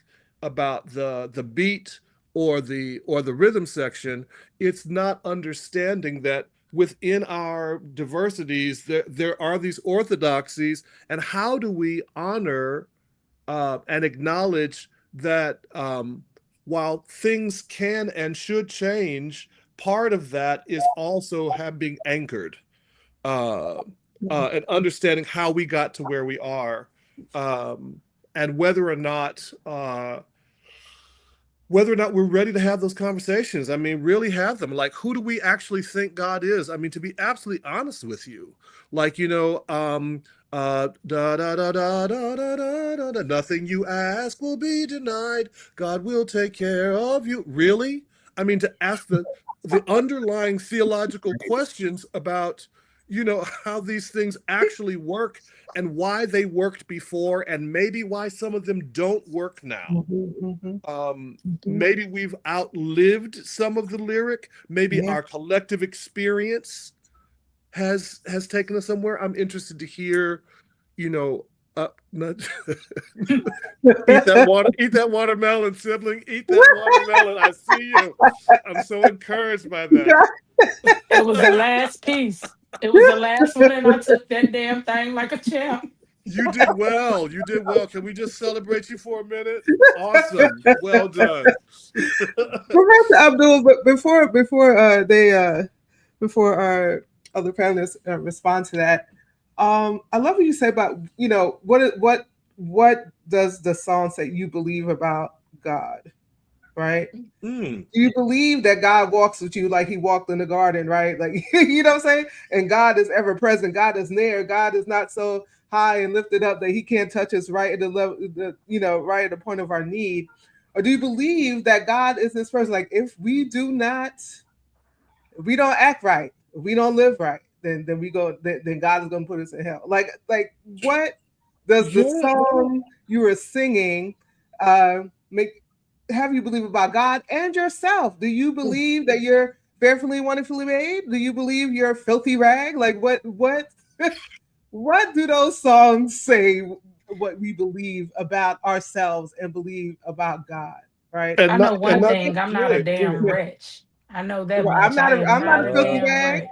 beat or the rhythm section. It's not understanding that within our diversities there are these orthodoxies, and how do we honor and acknowledge that while things can and should change, part of that is also being anchored uh, and understanding how we got to where we are, um, and whether or not we're ready to have those conversations. I mean, really have them. Like, who do we actually think God is? I mean, to be absolutely honest with you, like, da da da da da da da da, nothing you ask will be denied. God will take care of you. Really? I mean, to ask the underlying theological questions about, how these things actually work and why they worked before, and maybe why some of them don't work now. Maybe we've outlived some of the lyric. Maybe our collective experience has taken us somewhere. I'm interested to hear, not eat that watermelon, sibling, eat that watermelon. I see you. I'm so encouraged by that. It was the last piece. It was the last one, and I took that damn thing like a champ. You did well. You did well. Can we just celebrate you for a minute? Awesome. Well done. Professor Abdul, but before our other panelists respond to that, I love what you say about what does the song say you believe about God, right? Do you believe that God walks with you like he walked in the garden, right? Like, you know what I'm saying? And God is ever present. God is near. God is not so high and lifted up that he can't touch us right at the level, right at the point of our need. Or do you believe that God is this person? Like, if we don't act right, if we don't live right, then then God is going to put us in hell. Like what does the song you were singing make? have you believe about God and yourself? Do you believe that you're fearfully, wonderfully made? Do you believe you're a filthy rag? Like what what do those songs say? What we believe about ourselves and believe about God, right? I And know not one and not thing, just I'm not a right, damn wretch. I know that Well, much. I am I'm not not a a filthy damn rag. wretch.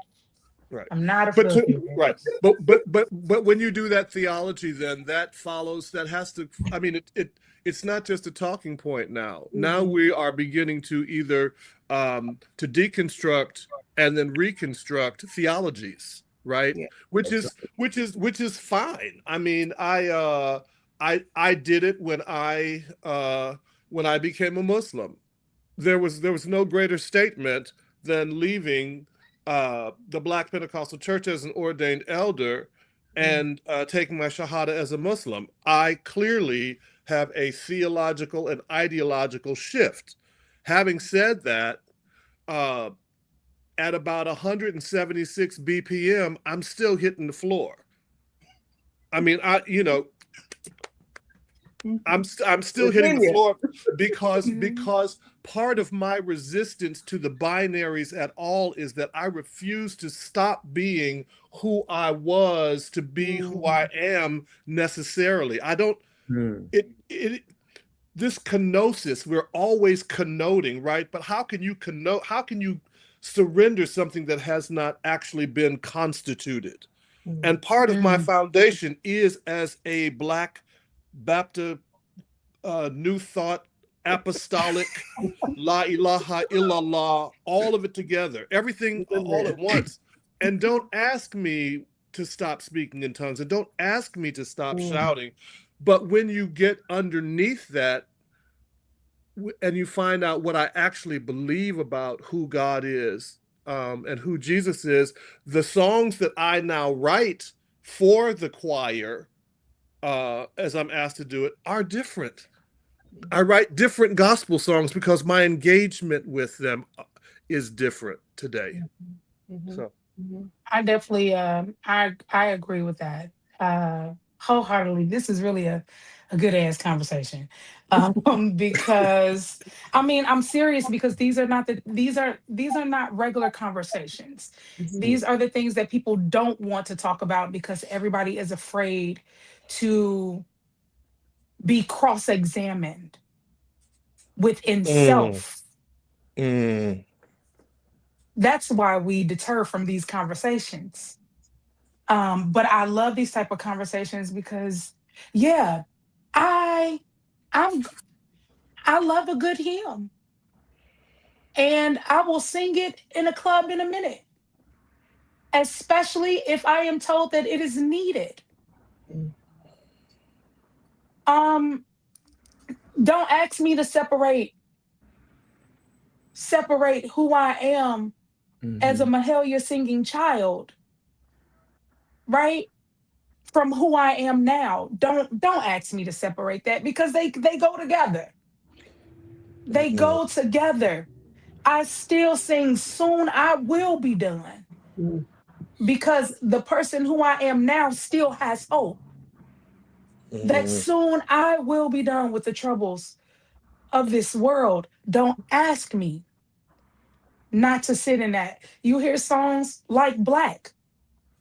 right. I'm not a But filthy right, rich. but when you do that theology, then that follows. That has to. I mean, it's not just a talking point now. Now we are beginning to either to deconstruct and then reconstruct theologies, right? Yeah. Which is fine. I mean, I did it when I became a Muslim. There was no greater statement than leaving the Black Pentecostal Church as an ordained elder and taking my Shahada as a Muslim. I clearly have a theological and ideological shift. Having said that, uh, at about 176 BPM, I'm still hitting the floor. I mean, I'm still hitting the Virginia. floor because part of my resistance to the binaries at all is that I refuse to stop being who I was to be who I am necessarily. I don't Mm. it this kenosis, we're always connoting, right? But how can you connote, how can you surrender something that has not actually been constituted? And part of my Mm. foundation is as a Black Baptist, New Thought, Apostolic, La ilaha illallah, all of it together, everything all at once. And don't ask me to stop speaking in tongues and don't ask me to stop shouting. But when you get underneath that and you find out what I actually believe about who God is, and who Jesus is, the songs that I now write for the choir, as I'm asked to do it, are different. I write different gospel songs because my engagement with them is different today. So I definitely I agree with that. Wholeheartedly. This is really a good ass conversation. Because I mean I'm serious because these are not regular conversations. These are the things that people don't want to talk about because everybody is afraid to be cross-examined within mm, self. mm, That's why we deter from these conversations. But I love these type of conversations because yeah, I I'm I love a good hymn and I will sing it in a club in a minute, especially if I am told that it is needed. Um, don't ask me to separate who I am as a Mhm. Mahalia singing child, right? From who I am now. Don't ask me to separate that because they go together. They mm, go together. I still sing soon I will be done because the person who I am now still has hope that mm, soon I will be done with the troubles of this world. Don't ask me not to sit in that. You hear songs like Black.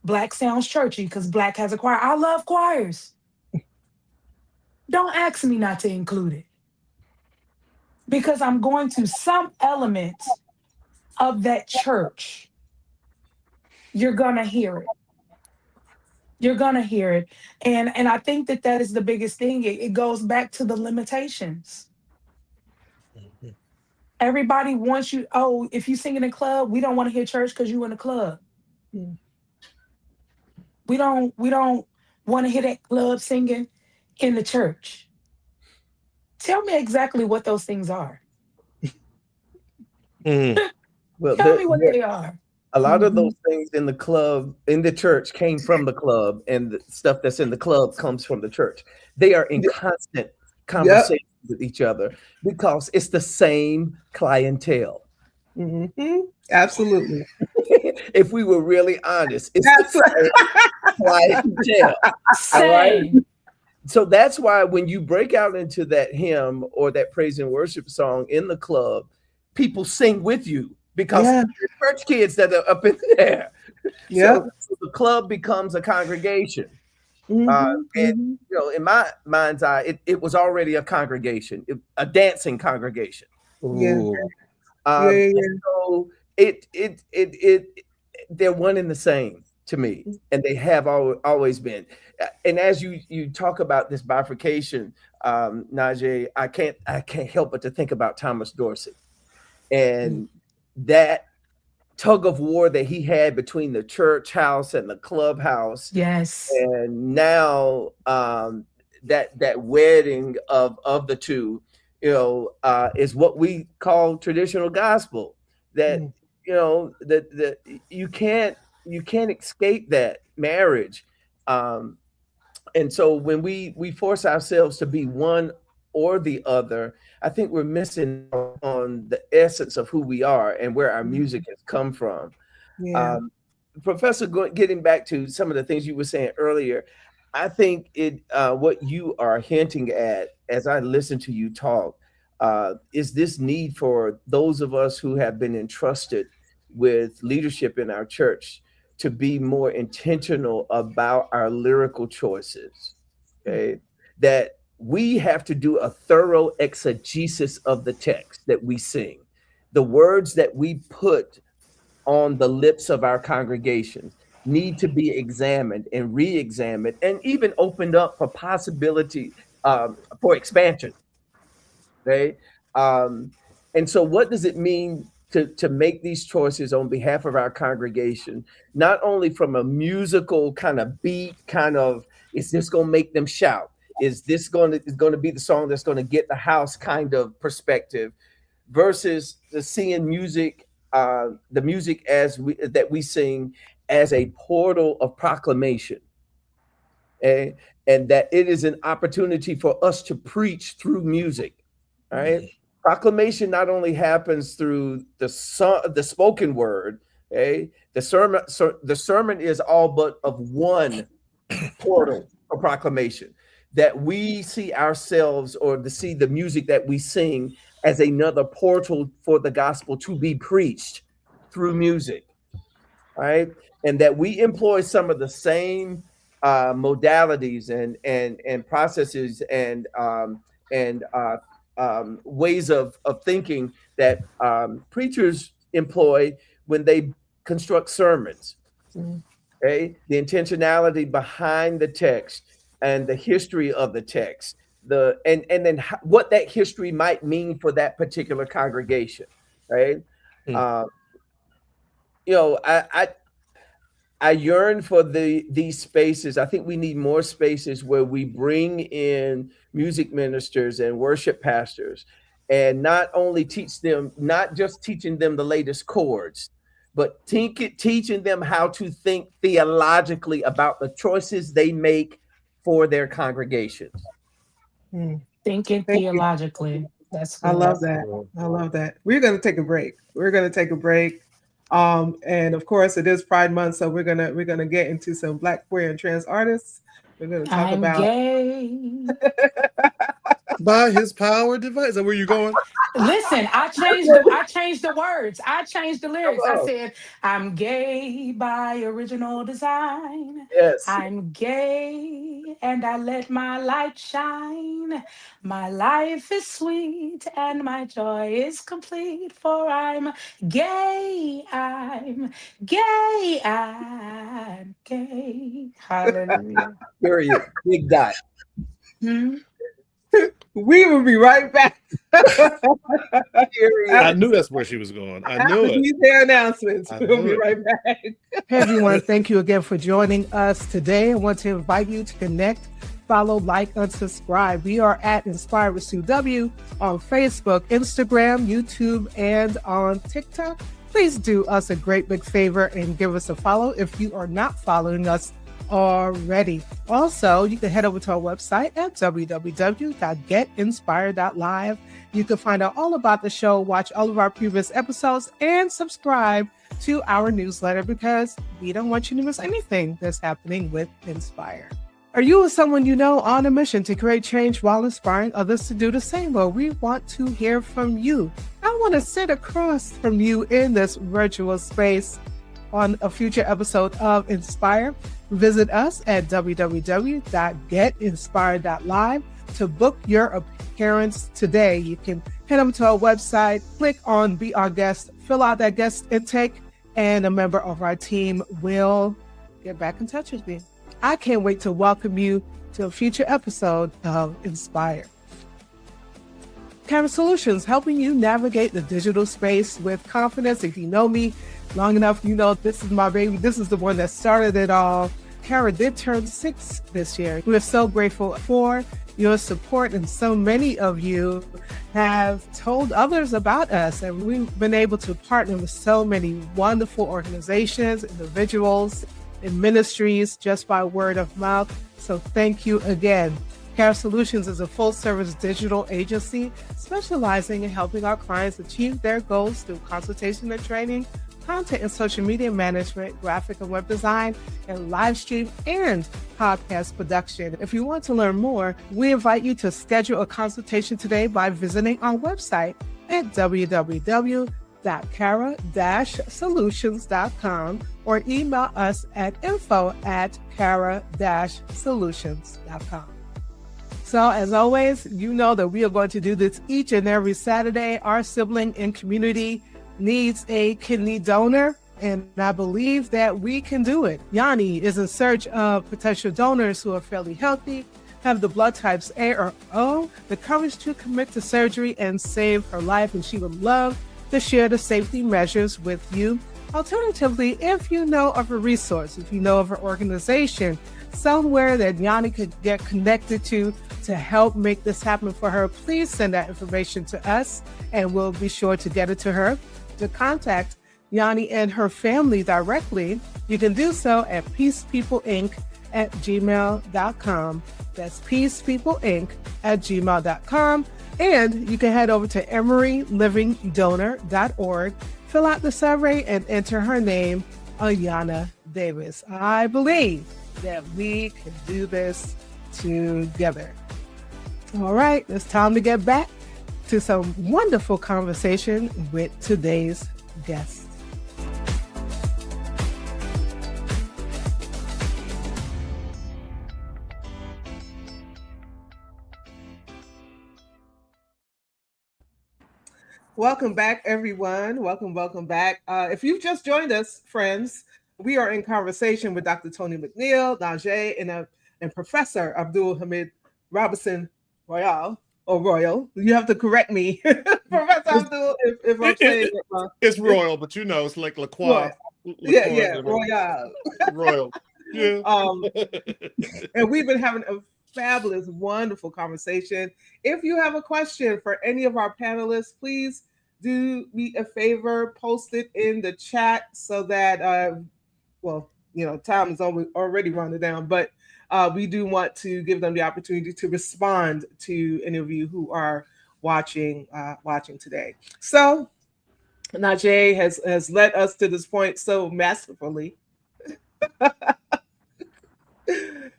Black sounds churchy because Black has a choir. I love choirs. Don't ask me not to include it because I'm going to some element of that church. You're going to hear it. You're going to hear it. And I think that that is the biggest thing. It goes back to the limitations. Everybody wants you, oh, if you sing in a club, we don't want to hear church because you in a club. We don't want to hear that club singing in the church. Tell me exactly what those things are. mm, Well, Tell me what they are. a lot of Mhm. those things in the club, in the church, came from the club, and the stuff that's in the club comes from the church. They are in constant Yep. conversation with each other because it's the same clientele. Absolutely. If we were really honest, it's the That's same clientele. All right. Same. So that's why when you break out into that hymn or that praise and worship song in the club, people sing with you because Yeah. church kids that are up in there. Yep. So the club becomes a congregation. Mm-hmm. And Mm-hmm. in my mind's eye, it was already a congregation, a dancing congregation. Yeah. Ooh. Yeah. Yeah. And so it they're one and the same to me, and they have always been. And as you talk about this bifurcation, NaJé, I can't help but to think about Thomas Dorsey and that tug of war that he had between the church house and the clubhouse, Yes. and now that wedding of the two, is what we call traditional gospel. That that you can't escape that marriage. And so when we force ourselves to be one or the other, I think we're missing on the essence of who we are and where our music has come from. Yeah. Professor, getting back to some of the things you were saying earlier, I think what you are hinting at as I listen to you talk is this need for those of us who have been entrusted with leadership in our church to be more intentional about our lyrical choices. Okay, that we have to do a thorough exegesis of the text that we sing, the words that we put on the lips of our congregations need to be examined and re-examined and even opened up for possibility for expansion. Okay. And so what does it mean to make these choices on behalf of our congregation, not only from a musical kind of beat, kind of, is this going to make them shout? Is this going to be the song that's going to get the house kind of perspective, versus the singing music, the music that we sing as a portal of proclamation, and that it is an opportunity for us to preach through music. All right, proclamation not only happens through the spoken word. The sermon is all but of one portal of proclamation, that we see ourselves or to see the music that we sing as another portal for the gospel to be preached through music, right? And that we employ some of the same modalities and processes and ways of thinking that preachers employ when they construct sermons. Okay, the intentionality behind the text and the history of the text, and then what that history might mean for that particular congregation, right? Mm. I yearn for these spaces. I think we need more spaces where we bring in music ministers and worship pastors, and not only not just teaching them the latest chords, but teaching them how to think theologically about the choices they make for their congregations. Thinking Thank you. theologically. That's I good. love that. I love that. We're going to take a break. And of course, it is Pride Month, so we're gonna get into some Black, queer, and trans artists. We're gonna talk I'm about. gay. By his power device. Is that where you going? Listen, I changed the words. I changed the lyrics. I said, I'm gay by original design. Yes. I'm gay and I let my light shine. My life is sweet and my joy is complete, for I'm gay. I'm gay. I'm gay. Hallelujah. Period. Big dot. Hmm? We will be right back. I knew that's where she was going. I knew After it. these hair announcements, I we'll knew be it. right back. Hey everyone, thank you again for joining us today. I want to invite you to connect, follow, like, and subscribe. We are at Inspire with Sue W on Facebook, Instagram, YouTube, and on TikTok. Please do us a great big favor and give us a follow if you are not following us already. Also, you can head over to our website at www.getinspired.live. You can find out all about the show, watch all of our previous episodes, and subscribe to our newsletter, because we don't want you to miss anything that's happening with Inspire. Are you or someone you know on a mission to create change while inspiring others to do the same? Well, we want to hear from you. I want to sit across from you in this virtual space on a future episode of Inspire. Visit us at www.getinspired.live to book your appearance today. You can head over to our website, click on Be Our Guest, fill out that guest intake, and a member of our team will get back in touch with you. I can't wait to welcome you to a future episode of Inspire. Camera Solutions, helping you navigate the digital space with confidence. If you know me long enough, you know this is my baby. This is the one that started it all. Kara did turn 6 this year. We are so grateful for your support, and so many of you have told others about us, and we've been able to partner with so many wonderful organizations, individuals, and ministries just by word of mouth. So thank you again. Care Solutions is a full-service digital agency specializing in helping our clients achieve their goals through consultation and training, content and social media management, graphic and web design, and live stream and podcast production. If you want to learn more, we invite you to schedule a consultation today by visiting our website at www.cara-solutions.com or email us at info@cara-solutions.com. So as always, you know that we are going to do this each and every Saturday. Our sibling in community needs a kidney donor, and I believe that we can do it. Yanni is in search of potential donors who are fairly healthy, have the blood types A or O, the courage to commit to surgery and save her life, and she would love to share the safety measures with you. Alternatively, if you know of a resource, if you know of an organization, somewhere that Yanni could get connected to help make this happen for her, please send that information to us and we'll be sure to get it to her. To contact Yanni and her family directly, you can do so at peacepeopleinc@gmail.com. That's peacepeopleinc@gmail.com. And you can head over to EmeryLivingDonor.org, fill out the survey, and enter her name, Ayanna Davis. I believe that we can do this together. All right, it's time to get back to some wonderful conversation with today's guest. Welcome back, everyone. Welcome back. If you've just joined us, friends, we are in conversation with Dr. Tony McNeill, NaJé, and Professor Abdul Hamid Royal. You have to correct me, Professor Abdul, if I'm saying it wrong. It's Royal, but you know, it's like LaCroix. Royal. Royal. Yeah. And we've been having a fabulous, wonderful conversation. If you have a question for any of our panelists, please do me a favor, post it in the chat so that, time is already running down, but we do want to give them the opportunity to respond to any of you who are watching today. So NaJé has led us to this point so masterfully.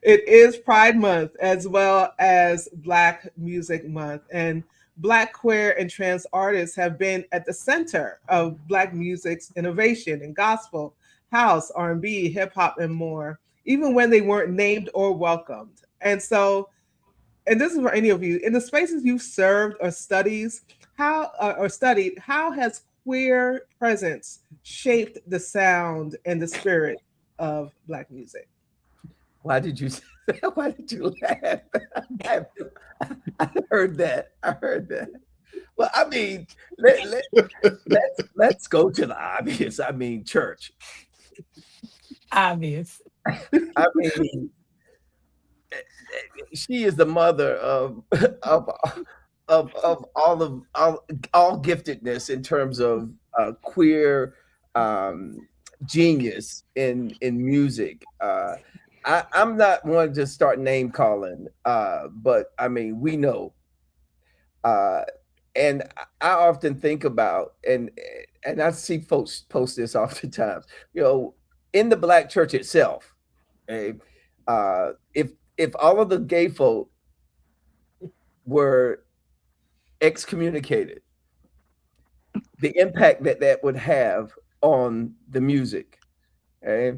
It is Pride Month as well as Black Music Month, and Black, queer, and trans artists have been at the center of Black music's innovation in gospel, house, R&B, hip hop, and more, even when they weren't named or welcomed. And so, and this is for any of you, in the spaces you've served or studied, how has queer presence shaped the sound and the spirit of Black music? Why did you laugh? I heard that. Well, I mean, let's go to the obvious. I mean, church. Obvious. I mean, she is the mother of all giftedness in terms of queer genius in music. I'm not one to start name calling, but I mean, we know. And I often think about, and I see folks post this oftentimes, in the Black church itself, if if all of the gay folk were excommunicated, the impact that that would have on the music, okay,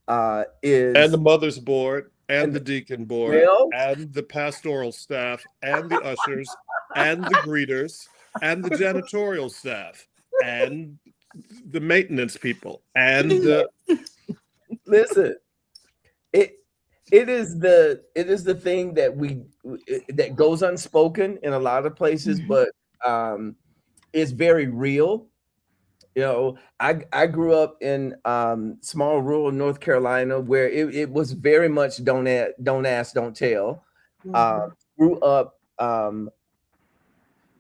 And is the mother's board, and and the deacon board, well, and the pastoral staff, and the ushers, and the greeters, and the janitorial staff, and the maintenance people, and the listen, it it is the thing that that goes unspoken in a lot of places, but it's very real. You know, I grew up in small rural North Carolina where it was very much don't ask, don't tell. Grew up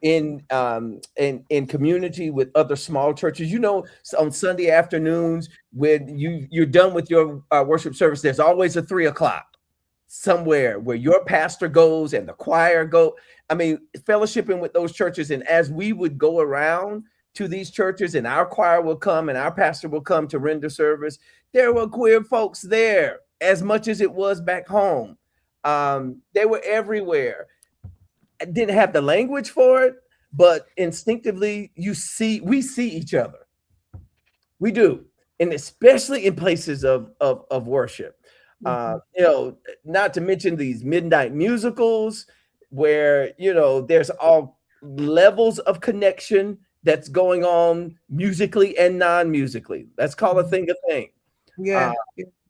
in community with other small churches. You know, on Sunday afternoons when you're done with your worship service, there's always a 3 o'clock somewhere where your pastor goes and the choir go. I mean, fellowshipping with those churches, and as we would go around to these churches, and our choir will come and our pastor will come to render service, there were queer folks there as much as it was back home. They were everywhere. I didn't have the language for it, but instinctively we see each other. We do, and especially in places of worship. You know, not to mention these midnight musicals where, you know, there's all levels of connection that's going on musically and non-musically. Let's call a thing a thing. Yeah.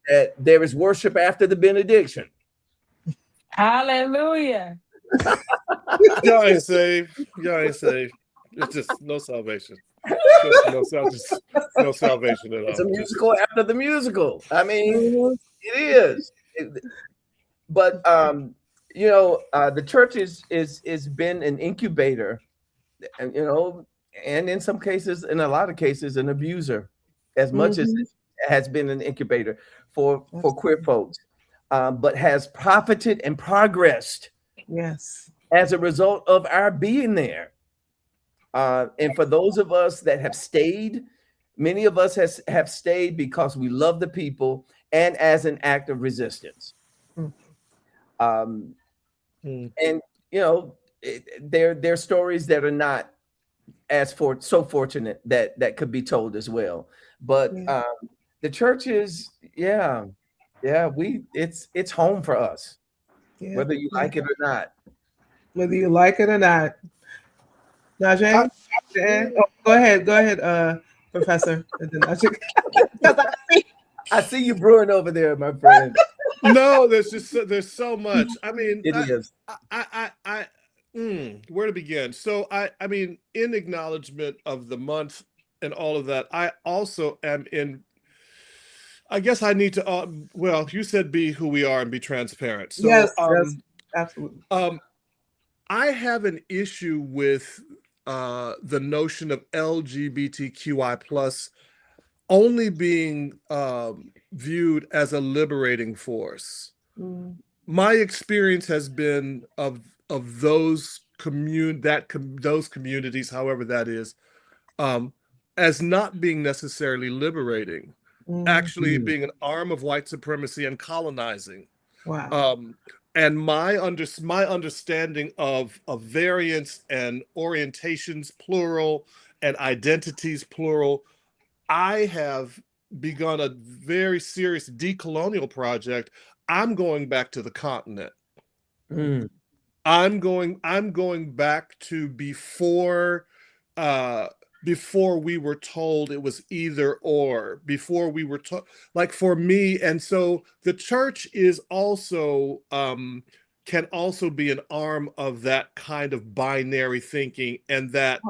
That there is worship after the benediction. Hallelujah. y'all ain't saved. Y'all ain't saved. It's just no salvation. Just no salvation at all. It's a musical after the musical. I mean, it is. But you know, the church is been an incubator, and you know, and in some cases, in a lot of cases, an abuser, as much as it has been an incubator for queer folks, but has profited and progressed. Yes. As a result of our being there. And for those of us that have stayed, many of us have stayed because we love the people and as an act of resistance. And, you know, they're stories that are not so fortunate that could be told as well. But the church is, it's home for us, whether you like it or not. Whether you like it or not. NaJé? Go ahead, Professor. I see you brewing over there, my friend. No, there's so much. I mean, it is. Where to begin? So I mean, in acknowledgement of the month and all of that, I also am in. I guess I need to. Well, you said be who we are and be transparent. So, yes, absolutely. I have an issue with the notion of LGBTQI plus only being viewed as a liberating force. My experience has been of those those communities, however that is, as not being necessarily liberating, actually being an arm of white supremacy and colonizing. Wow. And my understanding of variance and orientations plural and identities plural, I have begun a very serious decolonial project. I'm going back to the continent. I'm going back to before we were told it was either or, before we were like for me. And so the church is also can also be an arm of that kind of binary thinking, and that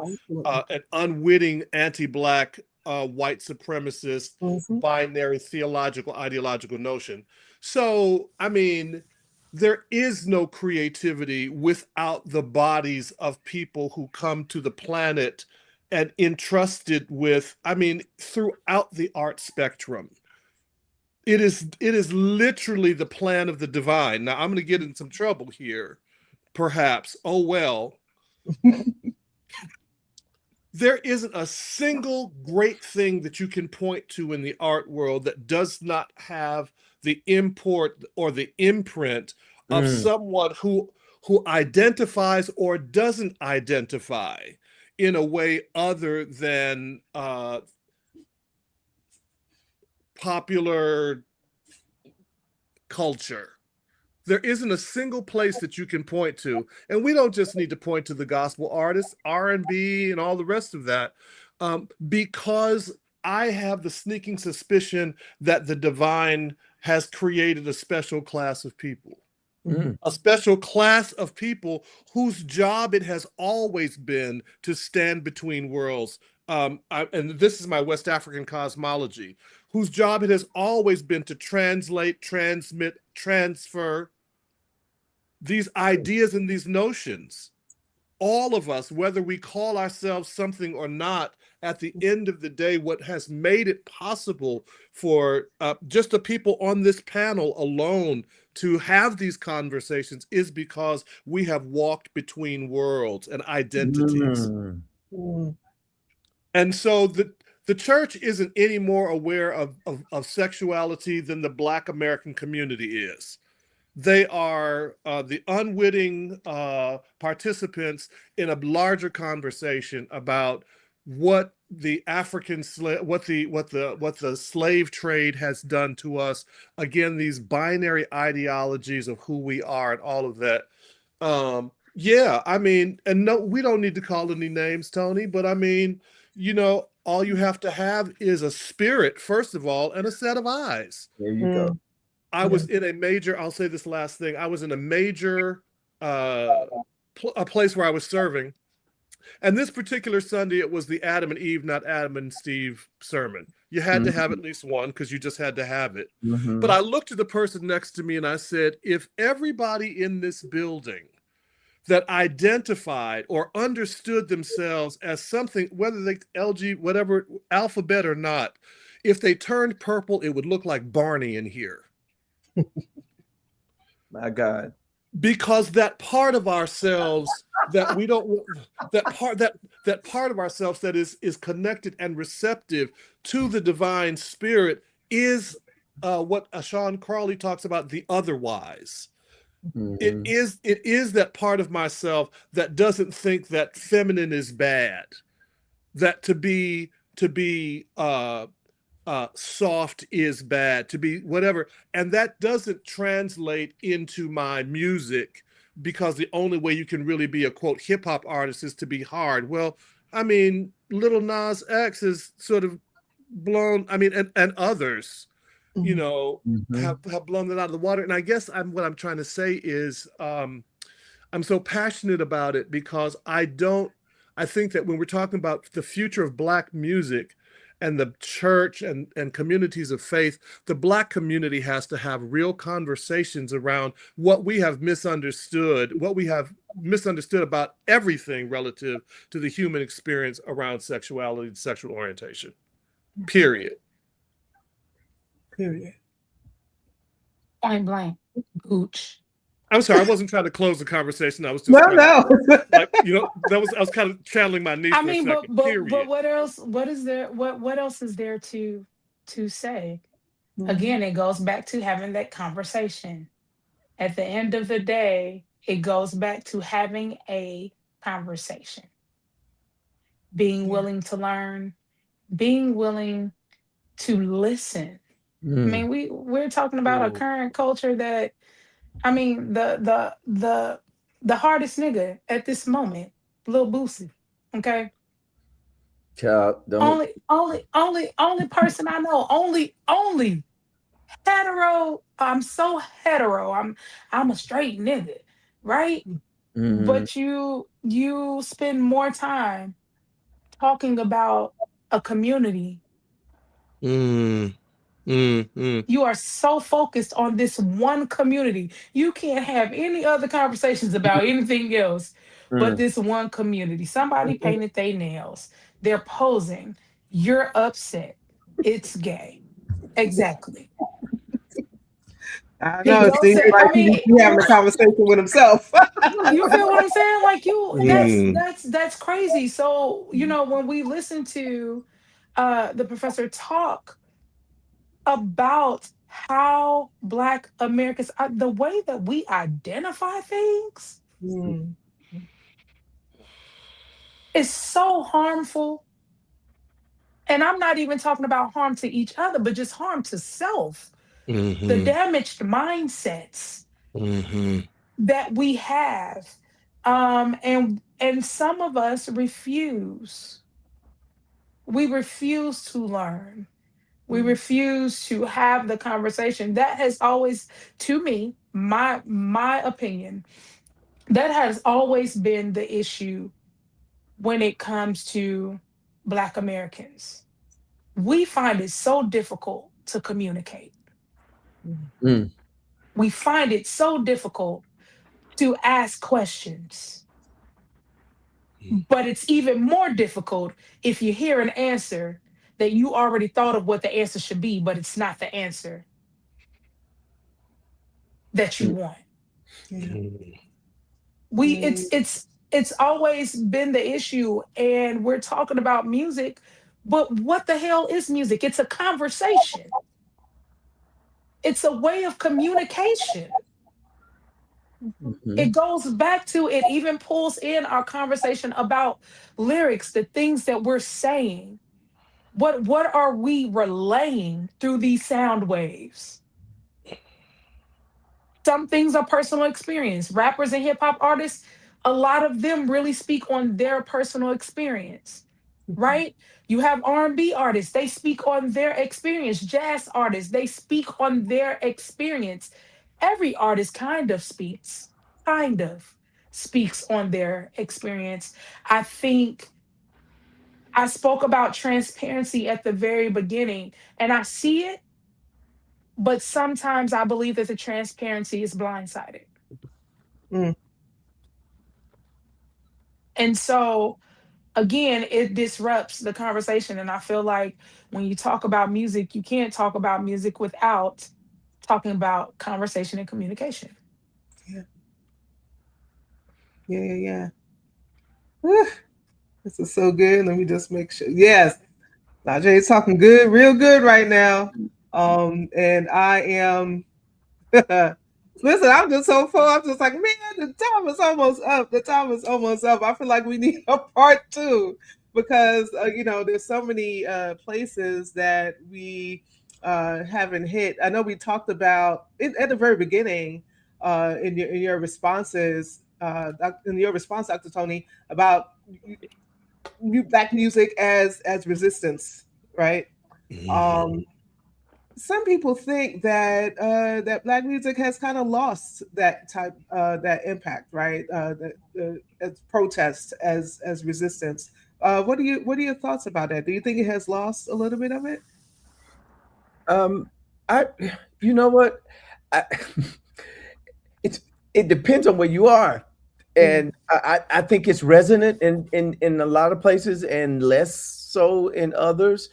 an unwitting anti-Black white supremacist binary theological ideological notion. So I mean, there is no creativity without the bodies of people who come to the planet and entrusted with, I mean, throughout the art spectrum. It is literally the plan of the divine. Now I'm going to get in some trouble here, perhaps. Oh well. There isn't a single great thing that you can point to in the art world that does not have the import or the imprint of someone who identifies or doesn't identify in a way other than popular culture. There isn't a single place that you can point to, and we don't just need to point to the gospel artists, R&B, and all the rest of that, because I have the sneaking suspicion that the divine has created a special class of people. A special class of people whose job it has always been to stand between worlds. And this is my West African cosmology, whose job it has always been to translate, transmit, transfer these ideas and these notions. All of us, whether we call ourselves something or not, at the end of the day, what has made it possible for just the people on this panel alone to have these conversations is because we have walked between worlds and identities. And so the church isn't any more aware of sexuality than the Black American community is. They are the unwitting participants in a larger conversation about what the slave trade has done to us. Again, these binary ideologies of who we are and all of that. Yeah, I mean, and no, we don't need to call any names, Tony, but I mean, all you have to have is a spirit, first of all, and a set of eyes. There you go. I was in a major, I'll say this last thing, I was in a major a place where I was serving. And this particular Sunday, it was the Adam and Eve, not Adam and Steve sermon. You had to have at least one because you just had to have it. But I looked at the person next to me and I said, if everybody in this building that identified or understood themselves as something, whether they LG, whatever, alphabet or not, if they turned purple, it would look like Barney in here. My God. Because that part of ourselves that we don't, that part of ourselves that is connected and receptive to the divine spirit is what Sean Crawley talks about, the otherwise. It is that part of myself that doesn't think that feminine is bad, that to be soft is bad, to be whatever, and that doesn't translate into my music because the only way you can really be a quote hip hop artist is to be hard. Well, I mean, Little Nas X is sort of blown. I mean, and others. Have blown that out of the water. And I guess what I'm trying to say is I'm so passionate about it because I think that when we're talking about the future of Black music and the church and communities of faith, the Black community has to have real conversations around what we have misunderstood about everything relative to the human experience around sexuality and sexual orientation. Period. Point blank. Gooch. I'm sorry, I wasn't trying to close the conversation. I was just I was kind of channeling my niece. I mean, but what else? What is there? What else is there to say? Again, it goes back to having that conversation. At the end of the day, it goes back to having a conversation, being willing to learn, being willing to listen. I mean, we're talking about a current culture that, I mean, the hardest nigga at this moment, Lil Boosie, okay? Child, only person I know, only hetero. I'm so hetero. I'm a straight nigga, right? But you spend more time talking about a community. You are so focused on this one community. You can't have any other conversations about anything else but this one community. Somebody painted their nails. They're posing. You're upset. It's gay. Exactly. I know. It seems like he's having a conversation with himself. You feel what I'm saying? Like that's crazy. So, when we listen to the professor talk about how Black Americans, the way that we identify things Mm. is so harmful. And I'm not even talking about harm to each other, but just harm to self. The Mm-hmm. damaged mindsets Mm-hmm. that we have. And some of us refuse. We refuse to learn. We Mm. refuse to have the conversation. That has always, to me, my opinion, that has always been the issue when it comes to Black Americans. We find it so difficult to communicate. Mm. Mm. We find it so difficult to ask questions. But it's even more difficult if you hear an answer that you already thought of what the answer should be, but it's not the answer that you Mm. want. Yeah. We Yeah. it's always been the issue, and we're talking about music, but what the hell is music? It's a conversation. It's a way of communication. Mhm. It goes back to, it even pulls in our conversation about lyrics, the things that we're saying. What are we relaying through these sound waves? Some things are personal experience. Rappers and hip hop artists, a lot of them really speak on their personal experience, right? You have R&B artists, they speak on their experience. Jazz artists, they speak on their experience. Every artist kind of speaks on their experience. I think I spoke about transparency at the very beginning, and I see it, but sometimes I believe that the transparency is blindsided. Mm. And so, again, it disrupts the conversation. And I feel like when you talk about music, you can't talk about music without talking about conversation and communication. Yeah. Yeah. Yeah. Yeah. Whew. This is so good. Let me just make sure. Yes, NaJé is talking good, real good right now. And I am. Listen, I'm just so full. I'm just like, man, the time is almost up. The time is almost up. I feel like we need a part two because there's so many places that we haven't hit. I know we talked about it at the very beginning in your responses, in your response, Dr. Tony, about Black music as resistance, right? Mm-hmm. Um, some people think that Black music has kind of lost that impact, right? As protest, as resistance. What are your thoughts about that? Do you think it has lost a little bit of it? Um, I, you know what? I, it's it depends on where you are, Mm. and I think it's resonant in a lot of places and less so in others.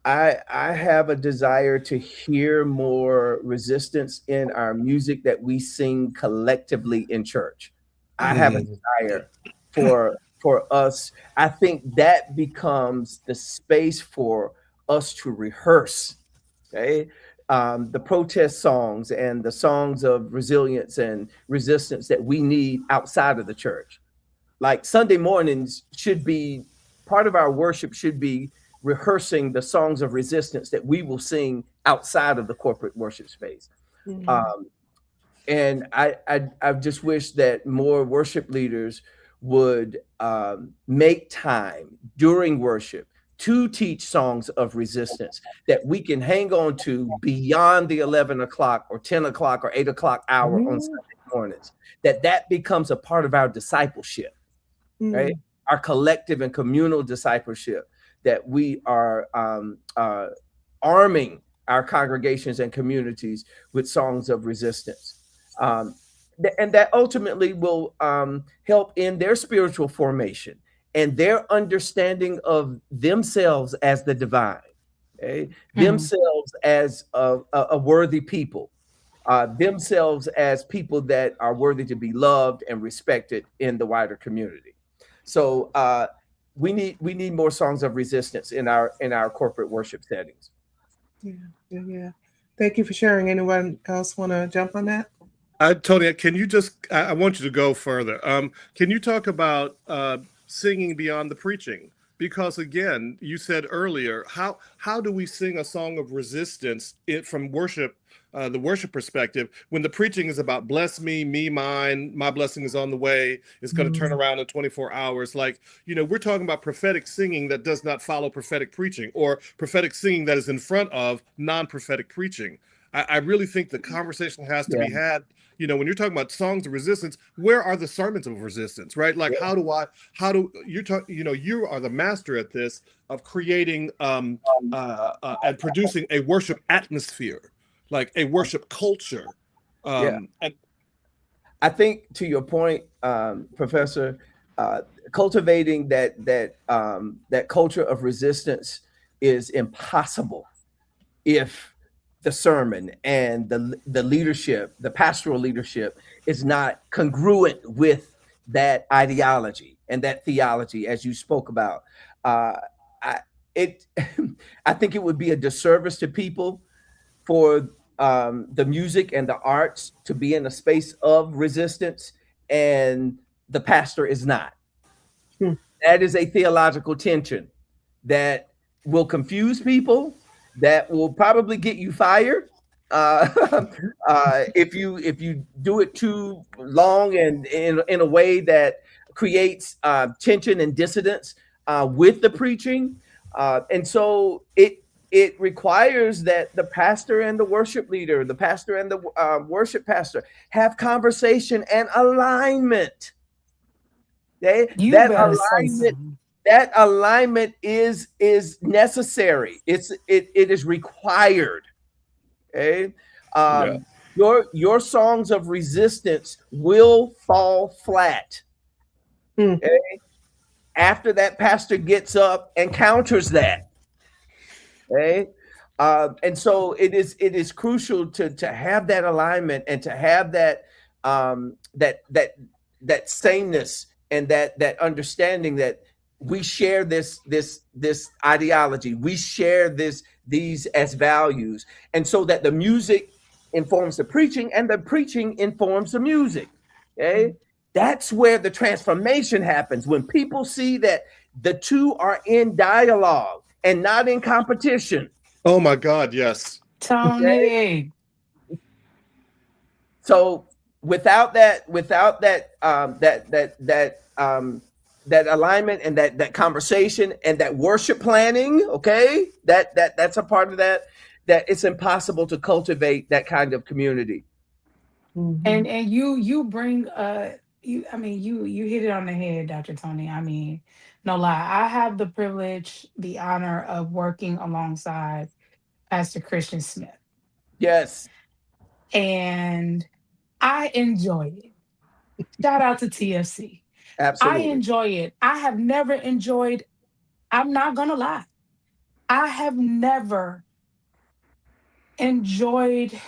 I have a desire to hear more resistance in our music that we sing collectively in church. I have a Okay. Mm-hmm. desire for us. I think that becomes the space for us to rehearse. Okay. The protest songs and the songs of resilience and resistance that we need outside of the church. Like Sunday mornings should be part of our worship, should be rehearsing the songs of resistance that we will sing outside of the corporate worship space. Mm. Um, and I just wish that more worship leaders would make time during worship to teach songs of resistance that we can hang on to beyond the 11 o'clock or 10 o'clock or 8 o'clock hour on Mm. Sunday mornings, that becomes a part of our discipleship, right? Mm. Our collective and communal discipleship, that we are arming our congregations and communities with songs of resistance. Um, and that ultimately will help in their spiritual formation and their understanding of themselves as the divine, okay? Mhm. Themselves as a worthy people, themselves as people that are worthy to be loved and respected in the wider community. So we need more songs of resistance in our corporate worship settings. Yeah. Yeah. Yeah. Thank you for sharing. Anyone else want to jump on that? Tony, can you I want you to go further. Can you talk about singing beyond the preaching? Because again, you said earlier, how do we sing a song of resistance from worship, the worship perspective, when the preaching is about bless me, me, mine, my blessing is on the way, it's going to turn around in 24 hours. Like, we're talking about prophetic singing that does not follow prophetic preaching, or prophetic singing that is in front of non-prophetic preaching. I really think the conversation has to Yeah. be had. When you're talking about songs of resistance, where are the sermons of resistance, right? Like, you are the master at this, of creating and producing a worship atmosphere, like a worship culture. Yeah. And I think, to your point, Professor, cultivating that culture of resistance is impossible if the sermon and the leadership, the pastoral leadership, is not congruent with that ideology and that theology, as you spoke about. I it I think it would be a disservice to people for the music and the arts to be in a space of resistance, and the pastor is not. Hmm. That is a theological tension that will confuse people, that will probably get you fired uh, if you do it too long and in a way that creates tension and dissidence with the preaching. And so it requires that the pastor and the worship leader, the pastor and the worship pastor, have conversation and alignment. Okay? You That better say alignment, something. that alignment is necessary. It is required. Okay. yeah, Your songs of resistance will fall flat. Hmm. Okay? After that pastor gets up and counters that. Okay. And so it is crucial to have that alignment and to have that sameness and that understanding that we share this ideology, we share these as values, and so that the music informs the preaching and the preaching informs the music. Okay. That's where the transformation happens, when people see that the two are in dialogue and not in competition. oh my God, yes. Okay. Tony. So without that alignment and that conversation and that worship planning, okay, that's a part of that it's impossible to cultivate that kind of community. And you bring you hit it on the head, Dr. Tony. I mean, no lie. I have the privilege, the honor of working alongside Pastor Christian Smith. Yes, And I enjoy it. Shout out to TFC. I absolutely. enjoy it. I have never enjoyed, I'm not gonna lie. I have never enjoyed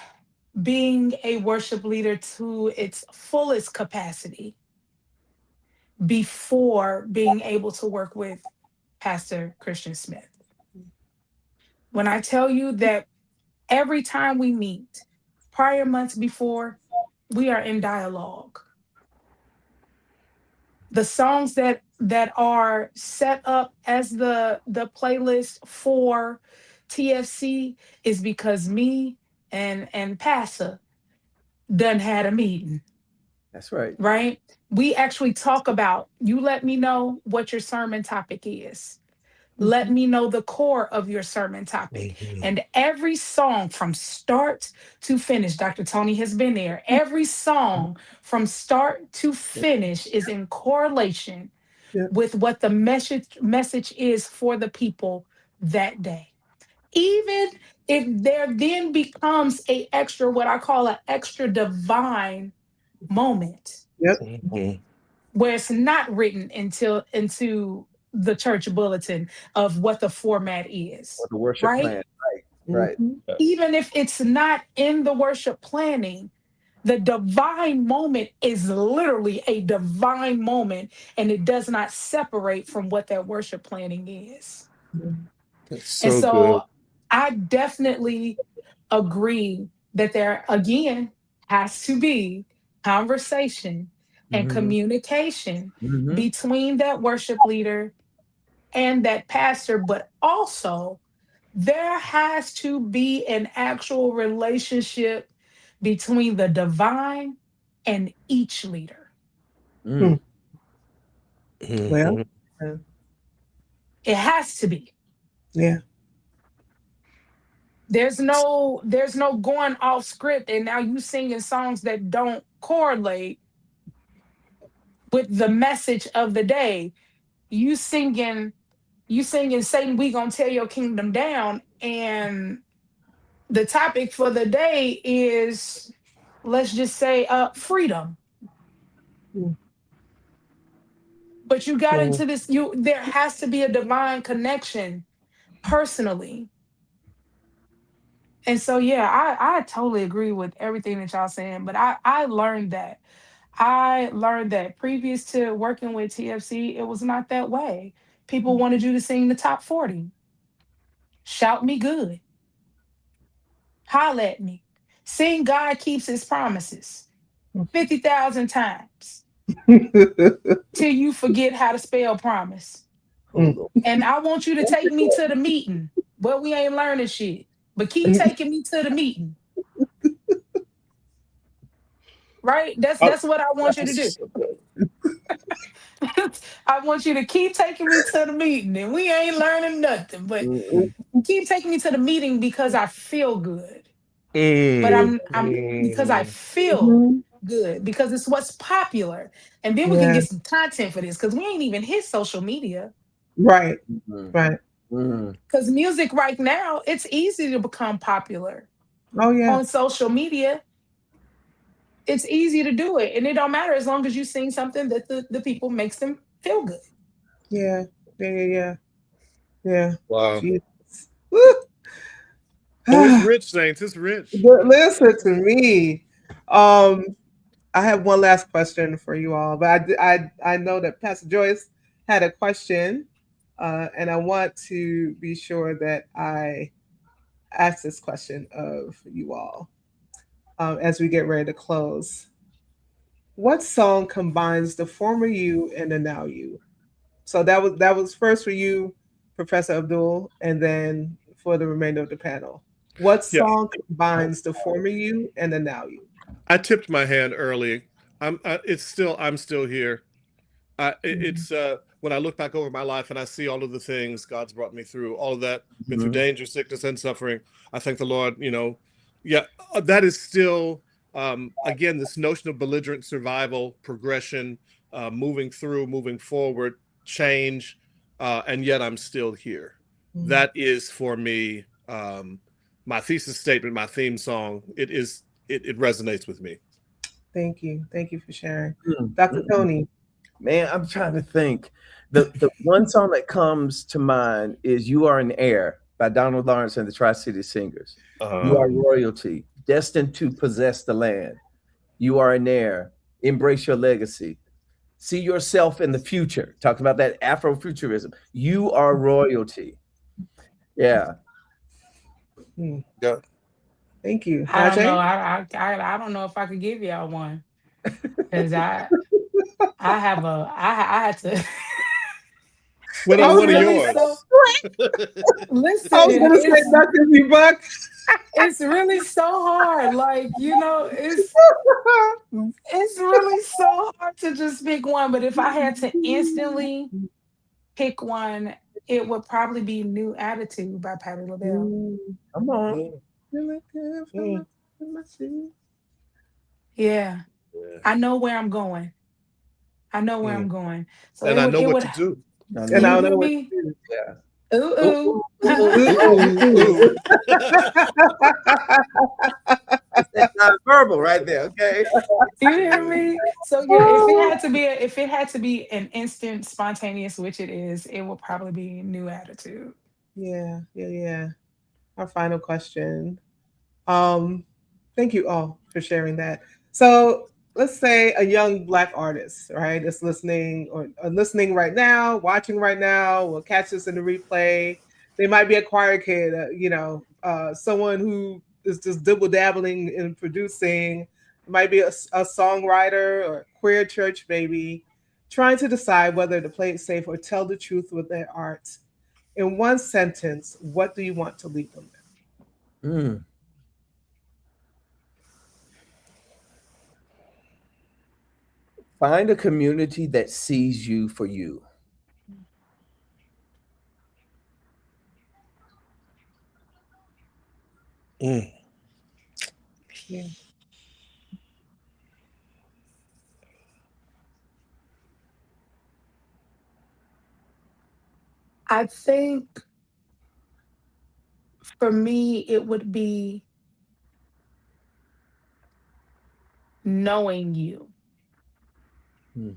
being a worship leader to its fullest capacity before being able to work with Pastor Christian Smith. When I tell you that every time we meet, prior months before, we are in dialogue. The songs that are set up as the playlist for TFC is because me and Pastor done had a meeting, That's right. right? We actually talk about, you let me know what your sermon topic is. Let me know the core of your sermon topic. And every song from start to finish, Dr. Tony has been there. Every song from start to finish is in correlation Yeah. with what the message is for the people that day. Even if there then becomes a extra, what I call an extra divine moment, Yep. Mhm. where it's not written into the church bulletin of what the format Or is, the worship right? plan. Right. Even if it's not in the worship planning, the divine moment is literally a divine moment, and it does not separate from what that worship planning is. That's And so good. so I definitely agree that there again has to be conversation and communication between that worship leader and that pastor, but also there has to be an actual relationship between the divine and each leader. Hmm. Well, It has to be. yeah. There's no going off script and now you singing songs that don't correlate with the message of the day. You singing Satan, we gonna tear your kingdom down. And the topic for the day is, let's just say, freedom. Mm. But you got into this, there has to be a divine connection personally. And so yeah, I totally agree with everything that y'all saying. But I learned that. I learned that previous to working with TFC, it was not that way. People wanted you to sing the top 40. Shout me good. Holla at me. Sing God keeps his promises 50,000 times till you forget how to spell promise. And I want you to take me to the meeting. Well, we ain't learning shit, but keep taking me to the meeting. Right? That's what I want you to do. I want you to keep taking me to the meeting, and we ain't learning nothing, but keep taking me to the meeting because I feel good. But I'm because I feel good because it's what's popular, and then we can Yeah. get some content for this because we ain't even hit social media. Right. Right. Because music right now, it's easy to become popular Oh yeah. on social media. It's easy to do it, and it don't matter as long as you sing something that the people makes them feel good. Yeah. Yeah. Yeah. Wow. Jesus. Oh, it's rich, Saints. It's rich. Listen to me. I have one last question for you all, but I know that Pastor Joyce had a question, and I want to be sure that I ask this question of you all as we get ready to close. What song combines the former you and the now you? So that was first for you, Professor Abdul, and then for the remainder of the panel. What Yeah. song combines the former you and the now you? I tipped my hand early. I'm still here. It's when I look back over my life and I see all of the things God's brought me through, all of that, been through danger, sickness, and suffering. I thank the Lord. That is still again this notion of belligerent survival, progression, moving through, moving forward, change, and yet I'm still here. That is for me my thesis statement, my theme song. It resonates with me. Thank you for sharing, Dr. Tony. Man, I'm trying to think. The one song that comes to mind is "You Are in Air" by Donald Lawrence and the Tri-City Singers. You are royalty, destined to possess the land. You are in air. Embrace your legacy. See yourself in the future. Talked about that Afrofuturism. You are royalty. Yeah. Yeah. Thank you. I don't know. NaJé? I don't know if I could give y'all one because I have I had to. What I are was one of really yours? Listen, I was gonna say Dr. B. Buck. it's really so hard. Like, it's really so hard to just pick one. But if I had to instantly pick one, it would probably be "New Attitude" by Patti LaBelle. Come on. Yeah, I know where I'm going. I know where I'm going. So And I know it what would. to do. And I You don't hear know what me? to do. Yeah. Ooh, ooh. Ooh. It's that non-verbal right there. Okay. You hear me? So yeah, if it had to be an instant spontaneous, which it is, it will probably be "New Attitude." Yeah. Our final question. Thank you all for sharing that. So let's say a young Black artist, right, is listening or listening right now, watching right now, will catch this in the replay. They might be a choir kid, someone who is just dibble dabbling in producing. It might be a songwriter or a queer church baby trying to decide whether to play it safe or tell the truth with their art. In one sentence, what do you want to leave them with? Mm. Find a community that sees you for you. Mm. Yeah. I think for me, it would be knowing you. Mm.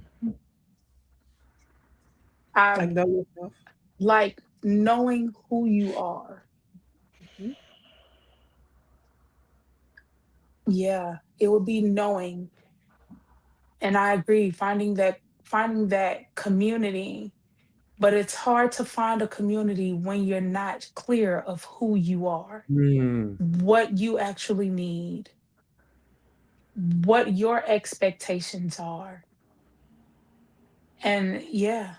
I Like know yourself. like knowing who you are. Mhm. Yeah, it would be knowing. And I agree, finding that community, but it's hard to find a community when you're not clear of who you are, Mm. what you actually need, what your expectations are. And yeah,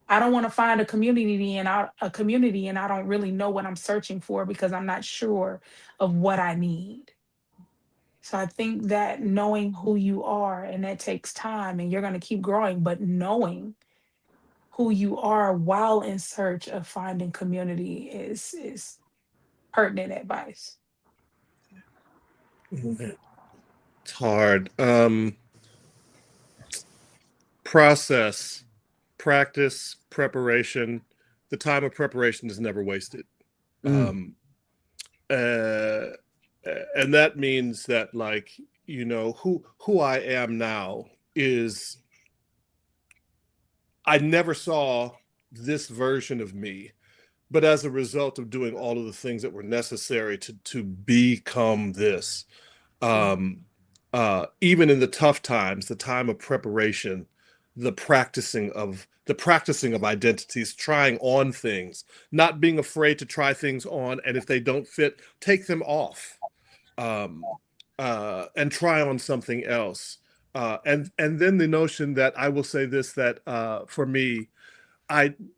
I don't want to find a community and I don't really know what I'm searching for because I'm not sure of what I need. So I think that knowing who you are, and that takes time and you're going to keep growing, but knowing who you are while in search of finding community is pertinent advice. It's hard. Process, practice, preparation. The time of preparation is never wasted. Mm. Um, uh, and that means that, like, who I am now is, I never saw this version of me, but as a result of doing all of the things that were necessary to become this, um, even in the tough times, the time of preparation, the practicing of identities, trying on things, not being afraid to try things on, and if they don't fit, take them off, um, and try on something else. And then the notion that, I will say this, that for me,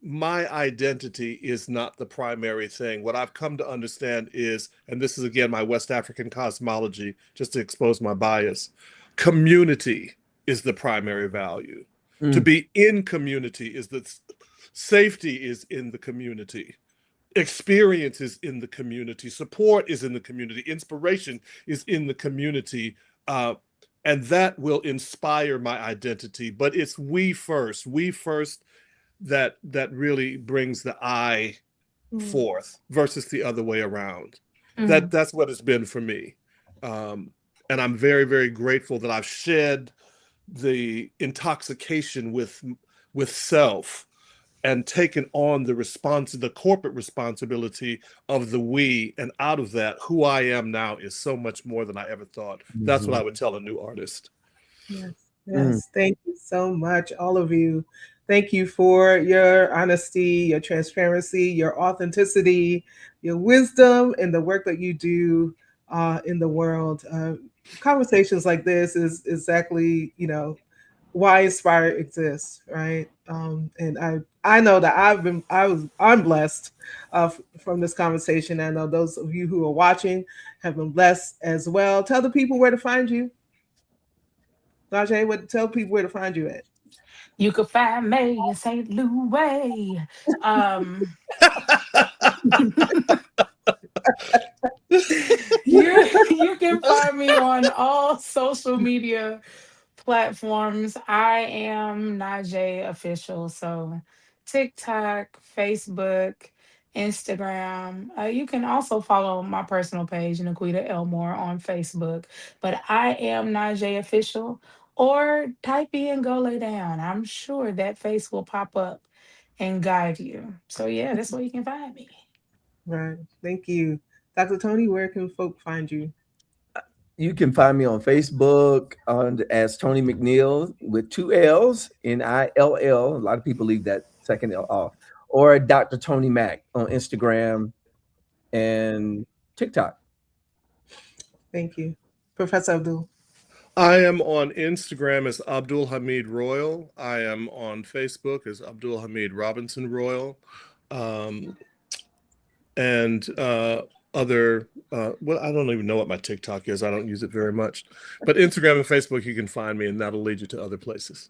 my identity is not the primary thing. What I've come to understand is, and this is again my West African cosmology, just to expose my bias, community is the primary value. To Mm. be in community is the safety is in the community. Experience is in the community. Support is in the community. Inspiration is in the community. Uh, and that will inspire my identity. But it's we first. We first, that really brings the I Mm. forth versus the other way around. Mm, That's what it's been for me. Um, and I'm very, very grateful that I've shed the intoxication with self and taken on the corporate responsibility of the we, and out of that, who I am now is so much more than I ever thought. That's what Mhm. I would tell a new artist. Yes, Mm. yes. Thank you so much, all of you. Thank you for your honesty, your transparency, your authenticity, your wisdom, and the work that you do in the world. Conversations like this is exactly, why Inspire exists, right? And I know that I'm blessed from this conversation. I know those of you who are watching have been blessed as well. Tell the people where to find you. NaJé, tell people where to find you at. you could find me in St. Louis. Um, you can find me on all social media platforms. I am NaJé official. So TikTok, Facebook, Instagram. You can also follow my personal page, Naquita Elmore, on Facebook. But I am NaJé official. Or type in "Go Lay Down." I'm sure that face will pop up and guide you. So yeah, that's where you can find me. Right. Thank you. Dr. Tony, where can folk find you? You can find me on Facebook as Tony McNeill with two L's, Nill. A lot of people leave that second L off. Or Dr. Tony Mac on Instagram and TikTok. Thank you. Professor Abdul. I am on Instagram as Abdul Hamid Royal. I am on Facebook as Abdul Hamid Robinson Royal. Um, and other, well, I don't even know what my TikTok is. I don't use it very much. But Instagram and Facebook, you can find me, and that'll lead you to other places.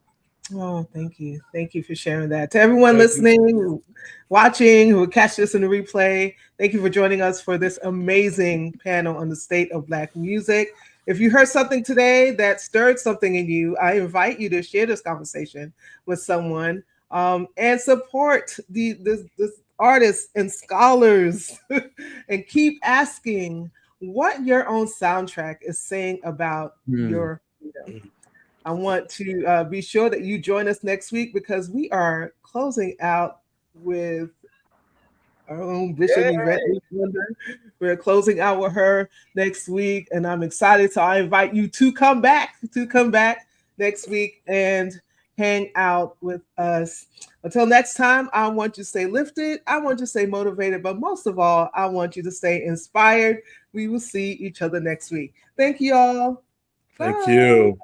Oh, thank you. Thank you for sharing that. To everyone Thank you. listening, watching, who will catch this in the replay, thank you for joining us for this amazing panel on the state of Black music. If you heard something today that stirred something in you, I invite you to share this conversation with someone and support this artists and scholars and keep asking what your own soundtrack is saying about your freedom. I want to be sure that you join us next week because we are closing out with our own Bishop Yvette Wonder. We're closing out with her next week, and I'm excited. So I invite you to come back next week and hang out with us. Until next time, I want you to stay lifted. I want you to stay motivated, but most of all, I want you to stay inspired. We will see each other next week. Thank you all. Thank Bye. you.